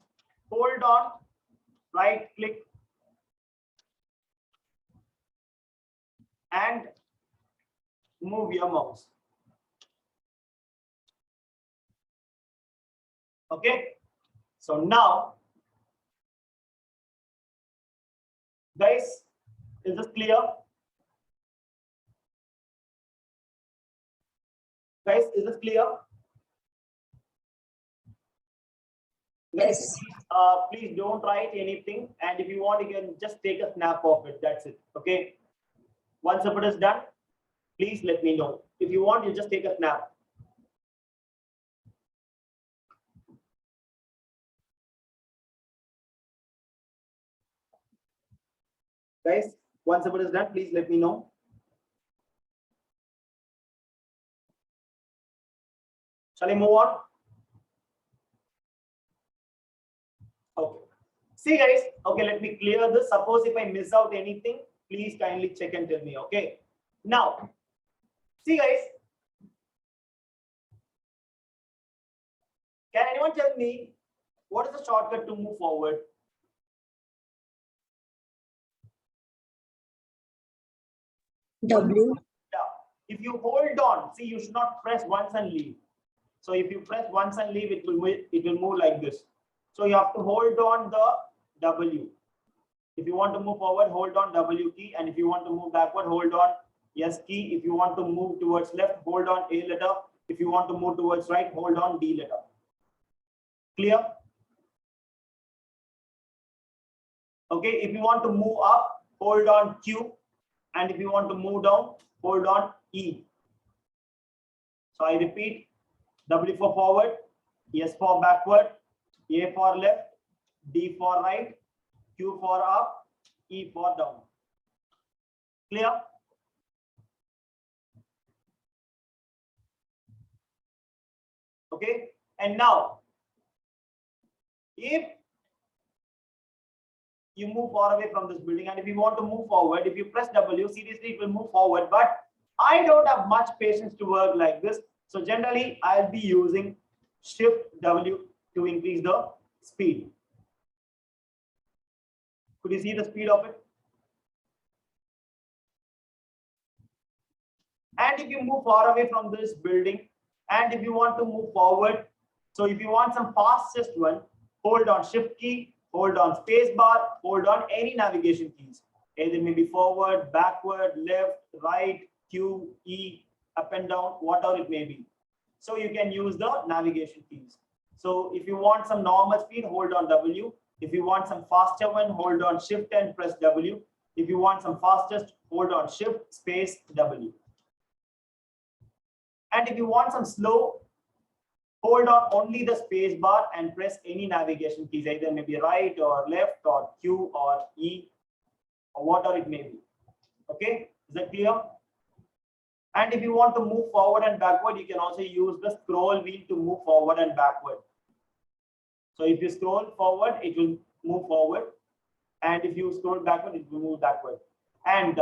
hold on, right click, and move your mouse. Okay. So now, guys, is this clear? Guys, is this clear? Yes. Please don't write anything. And if you want, you can just take a snap of it. That's it. Okay. Once it is done, please let me know. If you want, you just take a snap. Guys, once it is done, please let me know. Shall I move on? Okay. See guys, okay, let me clear this. Suppose if I miss out anything, please kindly check and tell me. Okay. Now, see guys, can anyone tell me what is the shortcut to move forward? W. Yeah. If you hold on, see, you should not press once and leave. So if you press once and leave, it will move like this. So you have to hold on the W. If you want to move forward, hold on W key, and if you want to move backward, hold on S key. If you want to move towards left, hold on A letter. If you want to move towards right, hold on D letter. Clear? Okay. If you want to move up, hold on Q, and if you want to move down, hold on E. So I repeat: W for forward, S for backward, A for left, D for right, Q for up, E for down. Clear? Okay. And now, if you move far away from this building, and if you want to move forward, if you press W, seriously, it will move forward. But I don't have much patience to work like this. So generally, I'll be using Shift W to increase the speed. Could you see the speed of it? And if you move far away from this building, and if you want to move forward, so if you want some fastest one, hold on Shift key, hold on space bar, hold on any navigation keys. Either maybe forward, backward, left, right, Q, E, up and down, whatever it may be. So you can use the navigation keys. So if you want some normal speed, hold on W. If you want some faster one, hold on Shift and press W. If you want some fastest, hold on Shift space W. And if you want some slow, hold on only the space bar and press any navigation keys, either maybe right or left or Q or E or whatever it may be. Okay, is that clear? And if you want to move forward and backward, you can also use the scroll wheel to move forward and backward. So if you scroll forward, it will move forward. And if you scroll backward, it will move backward. And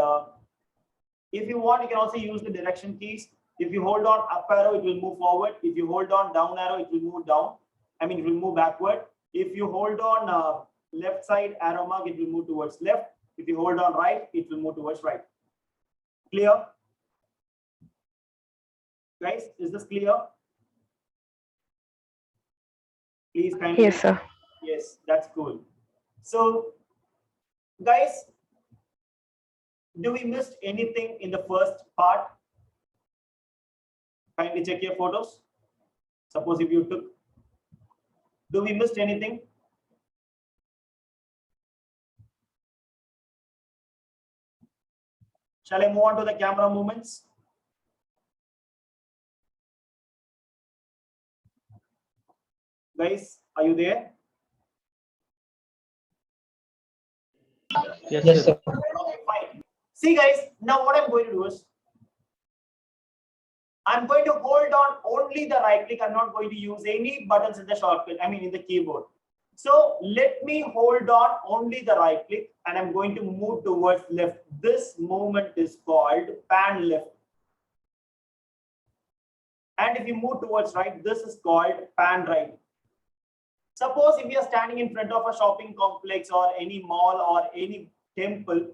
if you want, you can also use the direction keys. If you hold on up arrow, it will move forward. If you hold on down arrow, it will move down. I mean, it will move backward. If you hold on left side arrow mark, it will move towards left. If you hold on right, it will move towards right. Clear? Guys, is this clear? Please kindly. Yes, sir. Yes, that's cool. So, guys, do we missed anything in the first part? Kindly check your photos. Suppose if you took, do we missed anything? Shall I move on to the camera movements? Guys, are you there? Yes, sir. Okay, fine. See, guys, now what I'm going to do is I'm going to hold on only the right click. I'm not going to use any buttons in the shortcut, I mean in the keyboard. So let me hold on only the right click and I'm going to move towards left. This movement is called pan left. And if you move towards right, this is called pan right. Suppose if you are standing in front of a shopping complex or any mall or any temple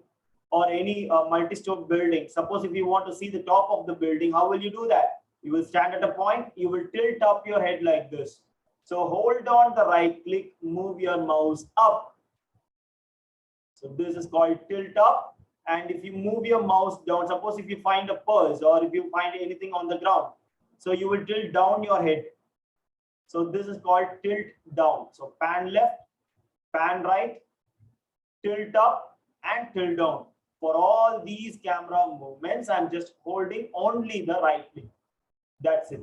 or any multi-story building, suppose if you want to see the top of the building, how will you do that? You will stand at a point, you will tilt up your head like this. So hold on the right click, move your mouse up. So this is called tilt up. And if you move your mouse down, suppose if you find a purse or if you find anything on the ground, so you will tilt down your head. So this is called tilt down. So pan left, pan right, tilt up and tilt down. For all these camera movements, I'm just holding only the right click. That's it.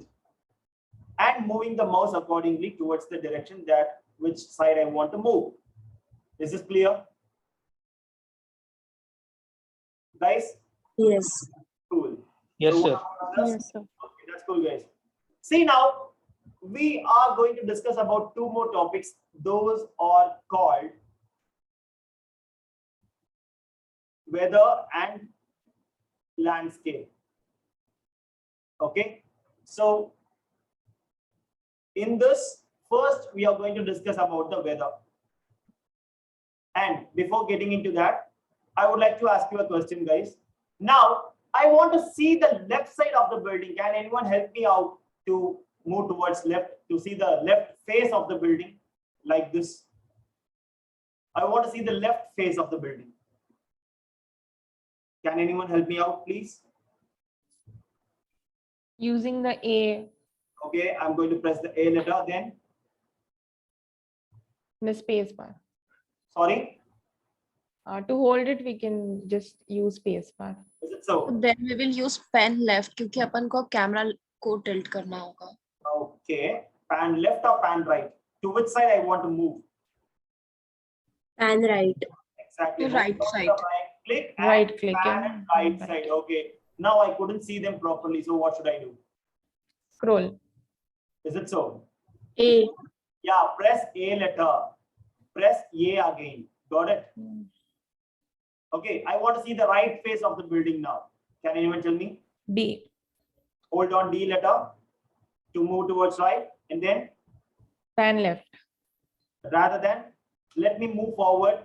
And moving the mouse accordingly towards the direction that which side I want to move. Is this clear? Guys? Yes. Cool. Yes, So sir. what about us? Yes, sir. Okay, that's cool, guys. See, now we are going to discuss about two more topics. Those are called weather and landscape. Okay, so in this, first we are going to discuss about the weather. And before getting into that, I would like to ask you a question, guys. Now, I want to see the left side of the building. Can anyone help me out to move towards left, to see the left face of the building like this? I want to see the left face of the building. Can anyone help me out, please? Using the A, Okay, I'm going to press the A letter then. the space bar. Sorry, To hold it, we can just use space bar. is it so? Then we will use pen left क्योंकि अपन को camera को tilt करना होगा. Okay, pan left or pan right? To which side I want to move? And right. Exactly. To right Hold side. the right click and Right click, pan yeah. and right side. Okay. Now I couldn't see them properly. So what should I do? Scroll. Is it so? A. Yeah, press A letter. Press A again. Got it? Okay, I want to see the right face of the building now. Can anyone tell me? D. Hold on D letter to move towards right. And then Pan left. rather than, let me move forward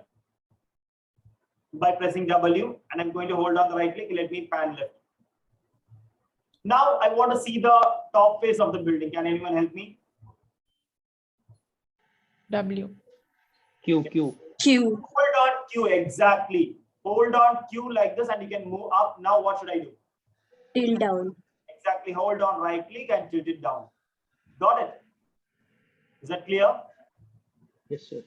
by pressing W. And I'm going to hold on the right click. Let me pan left. Now I want to see the top face of the building. Can anyone help me? W. Q. Q. Hold on Q, exactly. Hold on Q like this and you can move up. Now what should I do? Till down. Exactly. Hold on, right click and tilt it down. Got it? Is that clear? Yes, sir.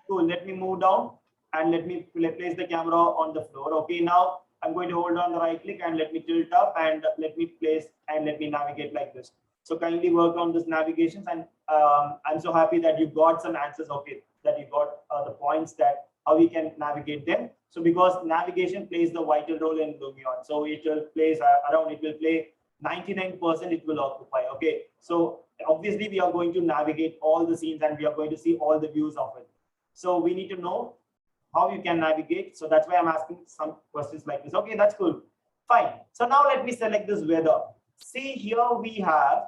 Cool. Let me move down and let me place the camera on the floor. Okay, now I'm going to hold on the right click and let me tilt up and let me place and let me navigate like this. So kindly work on this navigations, and I'm so happy that you got some answers. Okay, that you got the points that how we can navigate them. So because navigation plays the vital role in Lumion, so it will place around, it will play 99% it will occupy. Okay, so obviously we are going to navigate all the scenes and we are going to see all the views of it. So we need to know how you can navigate. So that's why I'm asking some questions like this. Okay, that's cool. Fine. So now let me select this weather. See here we have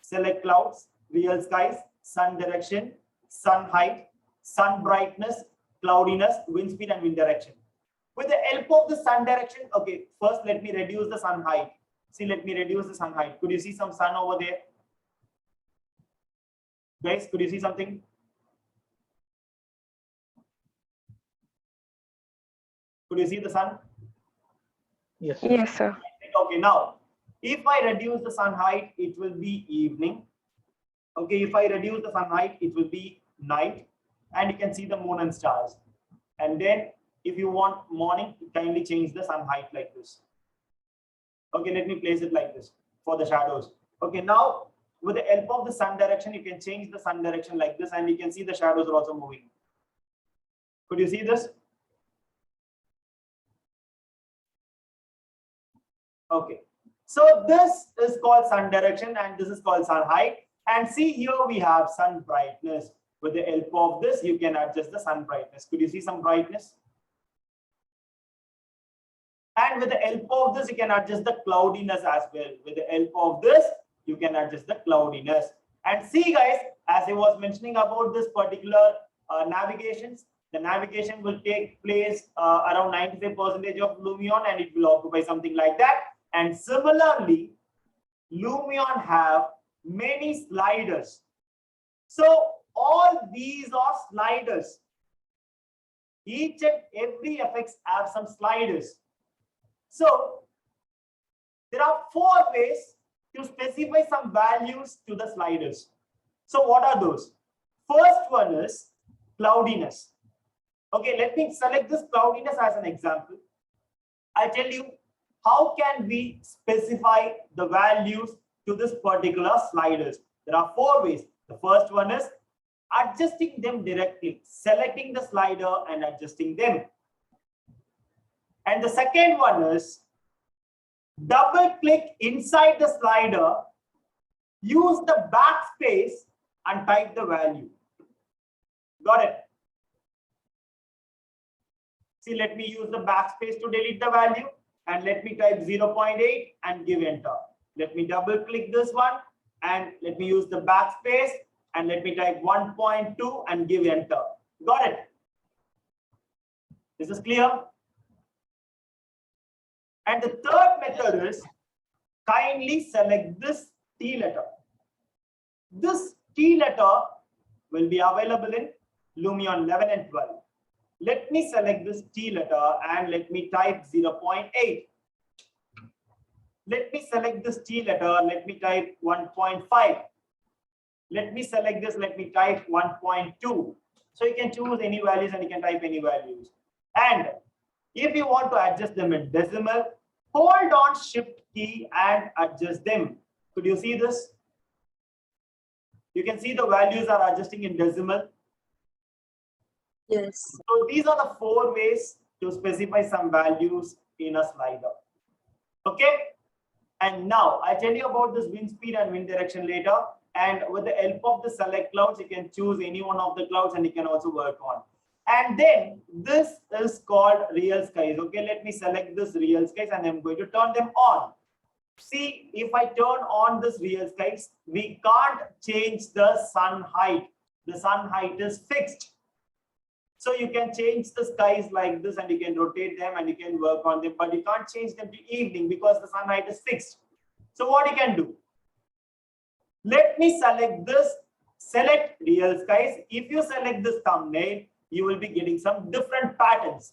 select clouds, real skies, sun direction, sun height, sun brightness, cloudiness, wind speed, and wind direction. With the help of the sun direction, okay, first let me reduce the sun height. See, let me reduce the sun height. Could you see some sun over there? Guys, could you see something? Could you see the sun? Yes, sir. Yes, sir. Okay, now, if I reduce the sun height, it will be evening. Okay, if I reduce the sun height, it will be night. And you can see the moon and stars. And then if you want morning, kindly change the sun height like this. Okay, let me place it like this for the shadows. Okay, now with the help of the sun direction, you can change the sun direction like this, and you can see the shadows are also moving. Could you see this? Okay, so this is called sun direction and this is called sun height. And see here we have sun brightness. With the help of this, you can adjust the sun brightness. Could you see some brightness? And with the help of this, you can adjust the cloudiness as well. With the help of this, you can adjust the cloudiness. And see guys, as I was mentioning about this particular navigations, the navigation will take place around 95% of Lumion, and it will occupy something like that. And similarly, Lumion have many sliders. So all these are sliders. Each and every effects have some sliders. So there are 4 ways to specify some values to the sliders. So what are those? First one is cloudiness. Okay, let me select this cloudiness as an example. I'll tell you how can we specify the values to this particular sliders. There are 4 ways. The first one is adjusting them directly, selecting the slider and adjusting them. And the second one is double click inside the slider, use the backspace and type the value. Got it? See, let me use the backspace to delete the value and let me type 0.8 and give enter. Let me double click this one and let me use the backspace and let me type 1.2 and give enter. Got it? This is clear? And the third method is kindly select this T letter. This T letter will be available in Lumion 11 and 12. Let me select this T letter and let me type 0.8. Let me select this T letter, let me type 1.5. Let me select this, let me type 1.2. So you can choose any values and you can type any values. And if you want to adjust them in decimal, hold on Shift key and adjust them. Could you see this? You can see the values are adjusting in decimal. Yes. So these are the 4 ways to specify some values in a slider. Okay. And now I tell you about this wind speed and wind direction later. And with the help of the select clouds, you can choose any one of the clouds and you can also work on. And then this is called real skies. Okay, let me select this real skies and I'm going to turn them on. See, if I turn on this real skies, we can't change the sun height. The sun height is fixed. So you can change the skies like this and you can rotate them and you can work on them, but you can't change them to evening because the sun height is fixed. So what you can do? Let me select this, select real skies. If you select this thumbnail, you will be getting some different patterns.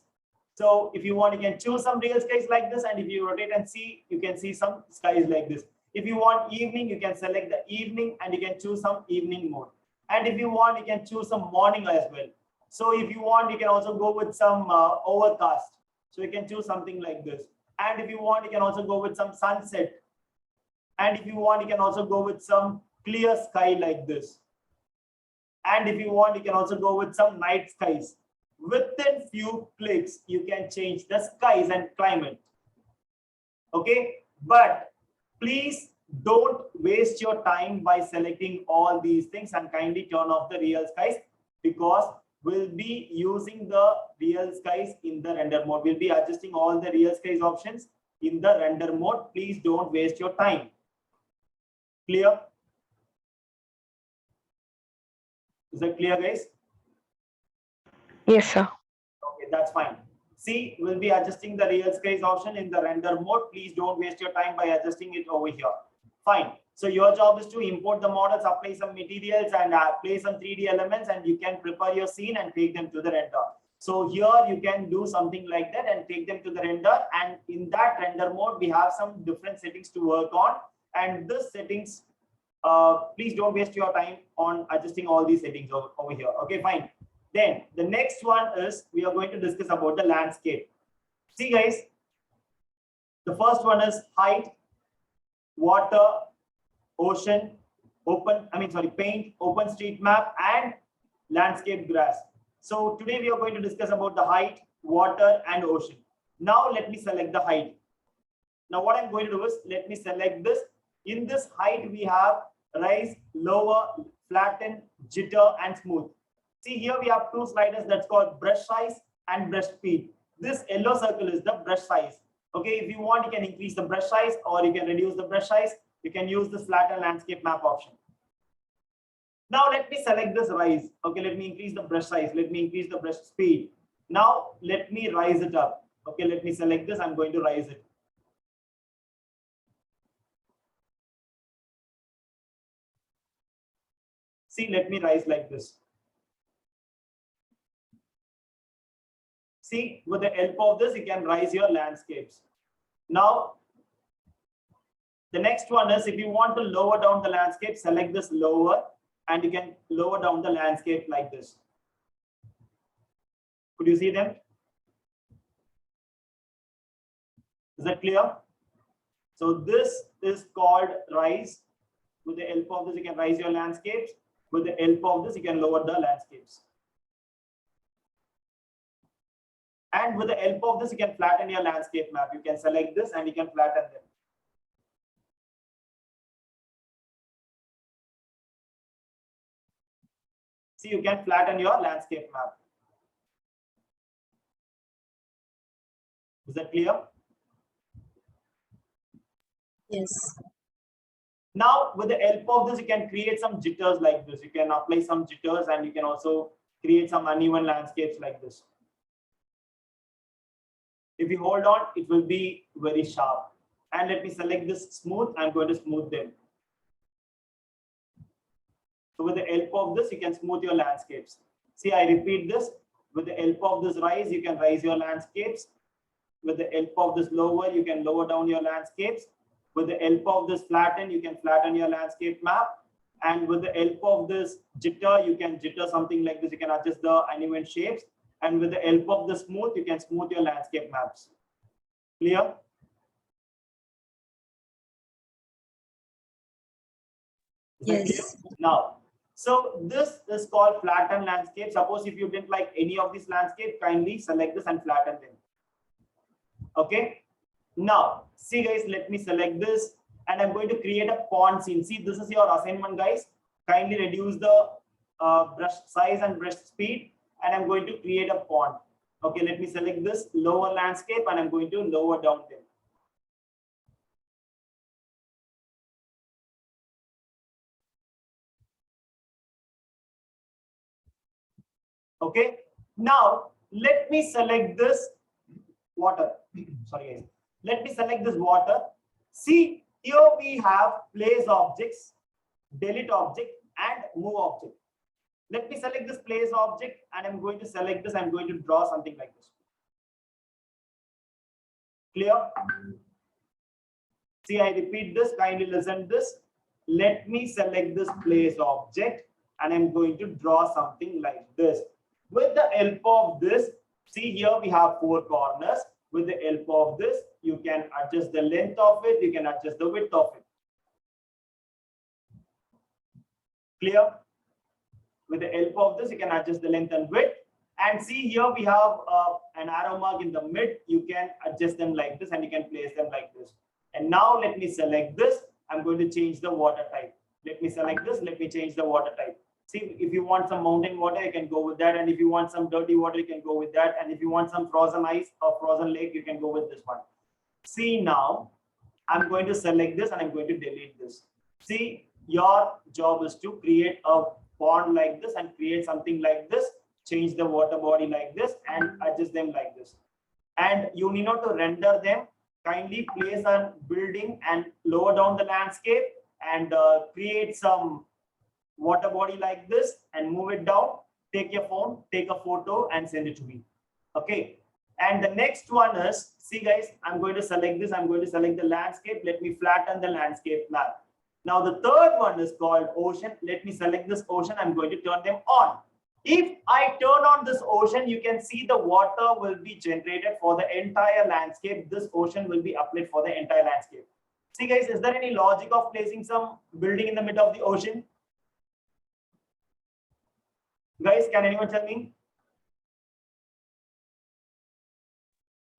So if you want, you can choose some real skies like this, and if you rotate and see, you can see some skies like this. If you want evening, you can select the evening and you can choose some evening mode. And if you want, you can choose some morning as well. So if you want, you can also go with some overcast. So you can choose something like this. And if you want, you can also go with some sunset. And if you want, you can also go with some clear sky like this. And if you want, you can also go with some night skies. Within few clicks, you can change the skies and climate. Okay, but please don't waste your time by selecting all these things and kindly turn off the real skies, because we'll be using the real skies in the render mode. We'll be adjusting all the real skies options in the render mode. Please don't waste your time. Clear? Is that clear, guys? Yes, sir. Okay, that's fine. See, we'll be adjusting the real skies option in the render mode. Please don't waste your time by adjusting it over here. Fine. So your job is to import the models, apply some materials, and play some 3D elements, and you can prepare your scene and take them to the render. So here you can do something like that and take them to the render. And in that render mode, we have some different settings to work on. And this settings, please don't waste your time on adjusting all these settings over here. Okay, fine. Then the next one is we are going to discuss about the landscape. See, guys, the first one is height, water, ocean, paint, open street map, and landscape grass. So today we are going to discuss about the height, water, and ocean. Now let me select the height. Now what I'm going to do is, let me select this. In this height, we have rise, lower, flatten, jitter, and smooth. See, here we have two sliders that's called brush size and brush speed. This yellow circle is the brush size. Okay, if you want, you can increase the brush size or you can reduce the brush size. You can use this flatten landscape map option. Now let me select this rise. Okay, let me increase the brush size. Let me increase the brush speed. Now let me rise it up. Okay, let me select this. I'm going to rise it. See, let me rise like this. See, with the help of this, you can rise your landscapes. Now, the next one is, if you want to lower down the landscape, select this lower, and you can lower down the landscape like this. Could you see them? Is that clear? So this is called rise. With the help of this, you can rise your landscapes. With the help of this, you can lower the landscapes. And with the help of this, you can flatten your landscape map. You can select this and you can flatten them. See, you can flatten your landscape map. Is that clear? Yes. Now, with the help of this, you can create some jitters like this. You can apply some jitters and you can also create some uneven landscapes like this. If you hold on, it will be very sharp. And let me select this smooth. I'm going to smooth them. So with the help of this, you can smooth your landscapes. See, I repeat this. With the help of this rise, you can rise your landscapes. With the help of this lower, you can lower down your landscapes. With the help of this flatten, you can flatten your landscape map. And with the help of this jitter, you can jitter something like this. You can adjust the uneven shapes. And with the help of the smooth, you can smooth your landscape maps. Clear? Is that clear? Now, so this is called flatten landscape. Suppose if you didn't like any of these landscape, kindly select this and flatten them. Okay. Now, see guys, let me select this and I'm going to create a pond scene. See, this is your assignment, guys. Kindly reduce the brush size and brush speed, and I'm going to create a pond. Okay, let me select this lower landscape and I'm going to lower down them. Okay, now let me select this water. Sorry guys. Let me select this water. See, here we have place objects, delete object, and move object. Let me select this place object and I'm going to select this. I'm going to draw something like this. Clear? See, I repeat this, kindly listen this. Let me select this place object and I'm going to draw something like this. With the help of this, see here we have 4 corners. With the help of this, you can adjust the length of it, you can adjust the width of it. Clear? With the help of this, you can adjust the length and width. And see here we have an arrow mark in the mid. You can adjust them like this and you can place them like this. And now let me select this. I'm going to change the water type. Let me select this. Let me change the water type. See, if you want some mountain water, you can go with that. And if you want some dirty water, you can go with that. And if you want some frozen ice or frozen lake, you can go with this one. See, now I'm going to select this and I'm going to delete this. See, your job is to create a pond like this and create something like this. Change the water body like this and adjust them like this. And you need not to render them. Kindly place a building and lower down the landscape and create some water body like this and move it down. Take your phone, take a photo and send it to me. Okay. And the next one is, see guys, I'm going to select this. I'm going to select the landscape. Let me flatten the landscape map. Now the third one is called ocean. Let me select this ocean. I'm going to turn them on. If I turn on this ocean, you can see the water will be generated for the entire landscape. This ocean will be applied for the entire landscape. See guys, is there any logic of placing some building in the middle of the ocean? Guys, can anyone tell me?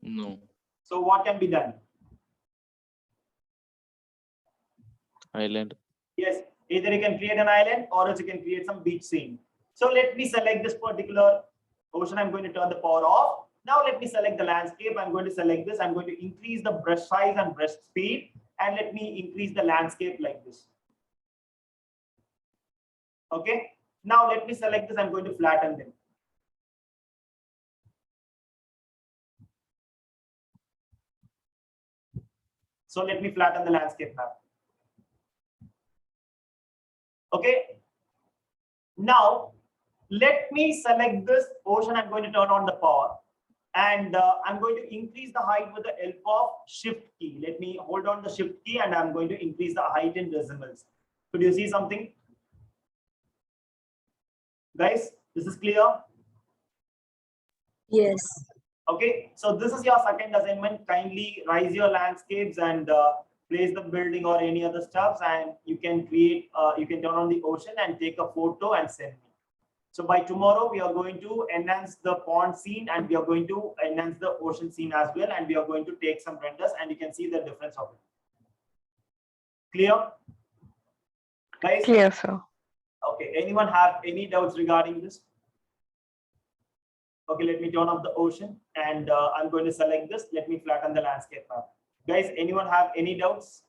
No. So what can be done? Island. Yes, either you can create an island or else you can create some beach scene. So let me select this particular ocean. I'm going to turn the power off. Now let me select the landscape. I'm going to select this. I'm going to increase the brush size and brush speed. And let me increase the landscape like this. Okay. Now let me select this. I'm going to flatten them. So let me flatten the landscape map. Okay. Now let me select this ocean. I'm going to turn on the power and I'm going to increase the height with the help of shift key. Let me hold on the shift key and I'm going to increase the height in decimals. Could you see something? Guys, this is clear? Yes. Okay, so this is your second assignment. Kindly rise your landscapes and place the building or any other stuffs, and you can create, you can turn on the ocean and take a photo and send me. So by tomorrow, we are going to enhance the pond scene and we are going to enhance the ocean scene as well. And we are going to take some renders and you can see the difference of it. Clear? Guys? Clear, sir. Okay, anyone have any doubts regarding this? Okay, let me turn off the ocean and I'm going to select this. Let me flatten the landscape map. Guys, anyone have any doubts?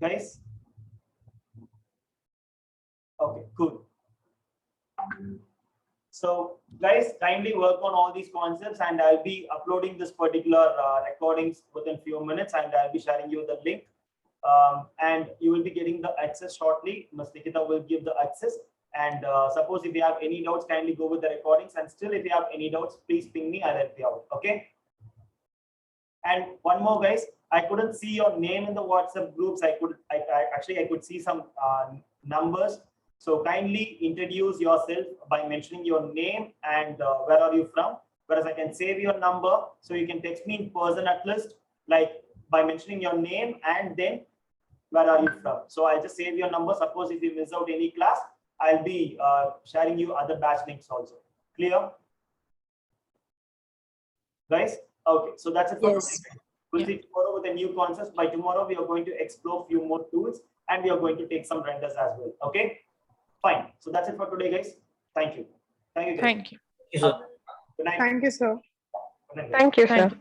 Guys? Okay, cool. So guys, kindly work on all these concepts and I'll be uploading this particular recordings within few minutes and I'll be sharing you the link. And you will be getting the access shortly. Ms. Nikita will give the access. And suppose if you have any doubts, kindly go with the recordings. And still, if you have any doubts, please ping me. I'll help you out. Okay. And one more, guys. I couldn't see your name in the WhatsApp groups. I could see some numbers. So kindly introduce yourself by mentioning your name and where are you from. Whereas I can save your number, so you can text me in person at least, like by mentioning your name and then where are you from. So I just save your number. Suppose if you miss out any class, I'll be sharing you other batch links also. Clear? Guys? Okay, so that's it for today. We'll see tomorrow with a new concept. By tomorrow, we are going to explore a few more tools and we are going to take some renders as well. Okay? Fine. So that's it for today, guys. Thank you. Thank you, guys. Thank you. Good night. Thank you, sir. Good night, guys. Thank you, sir.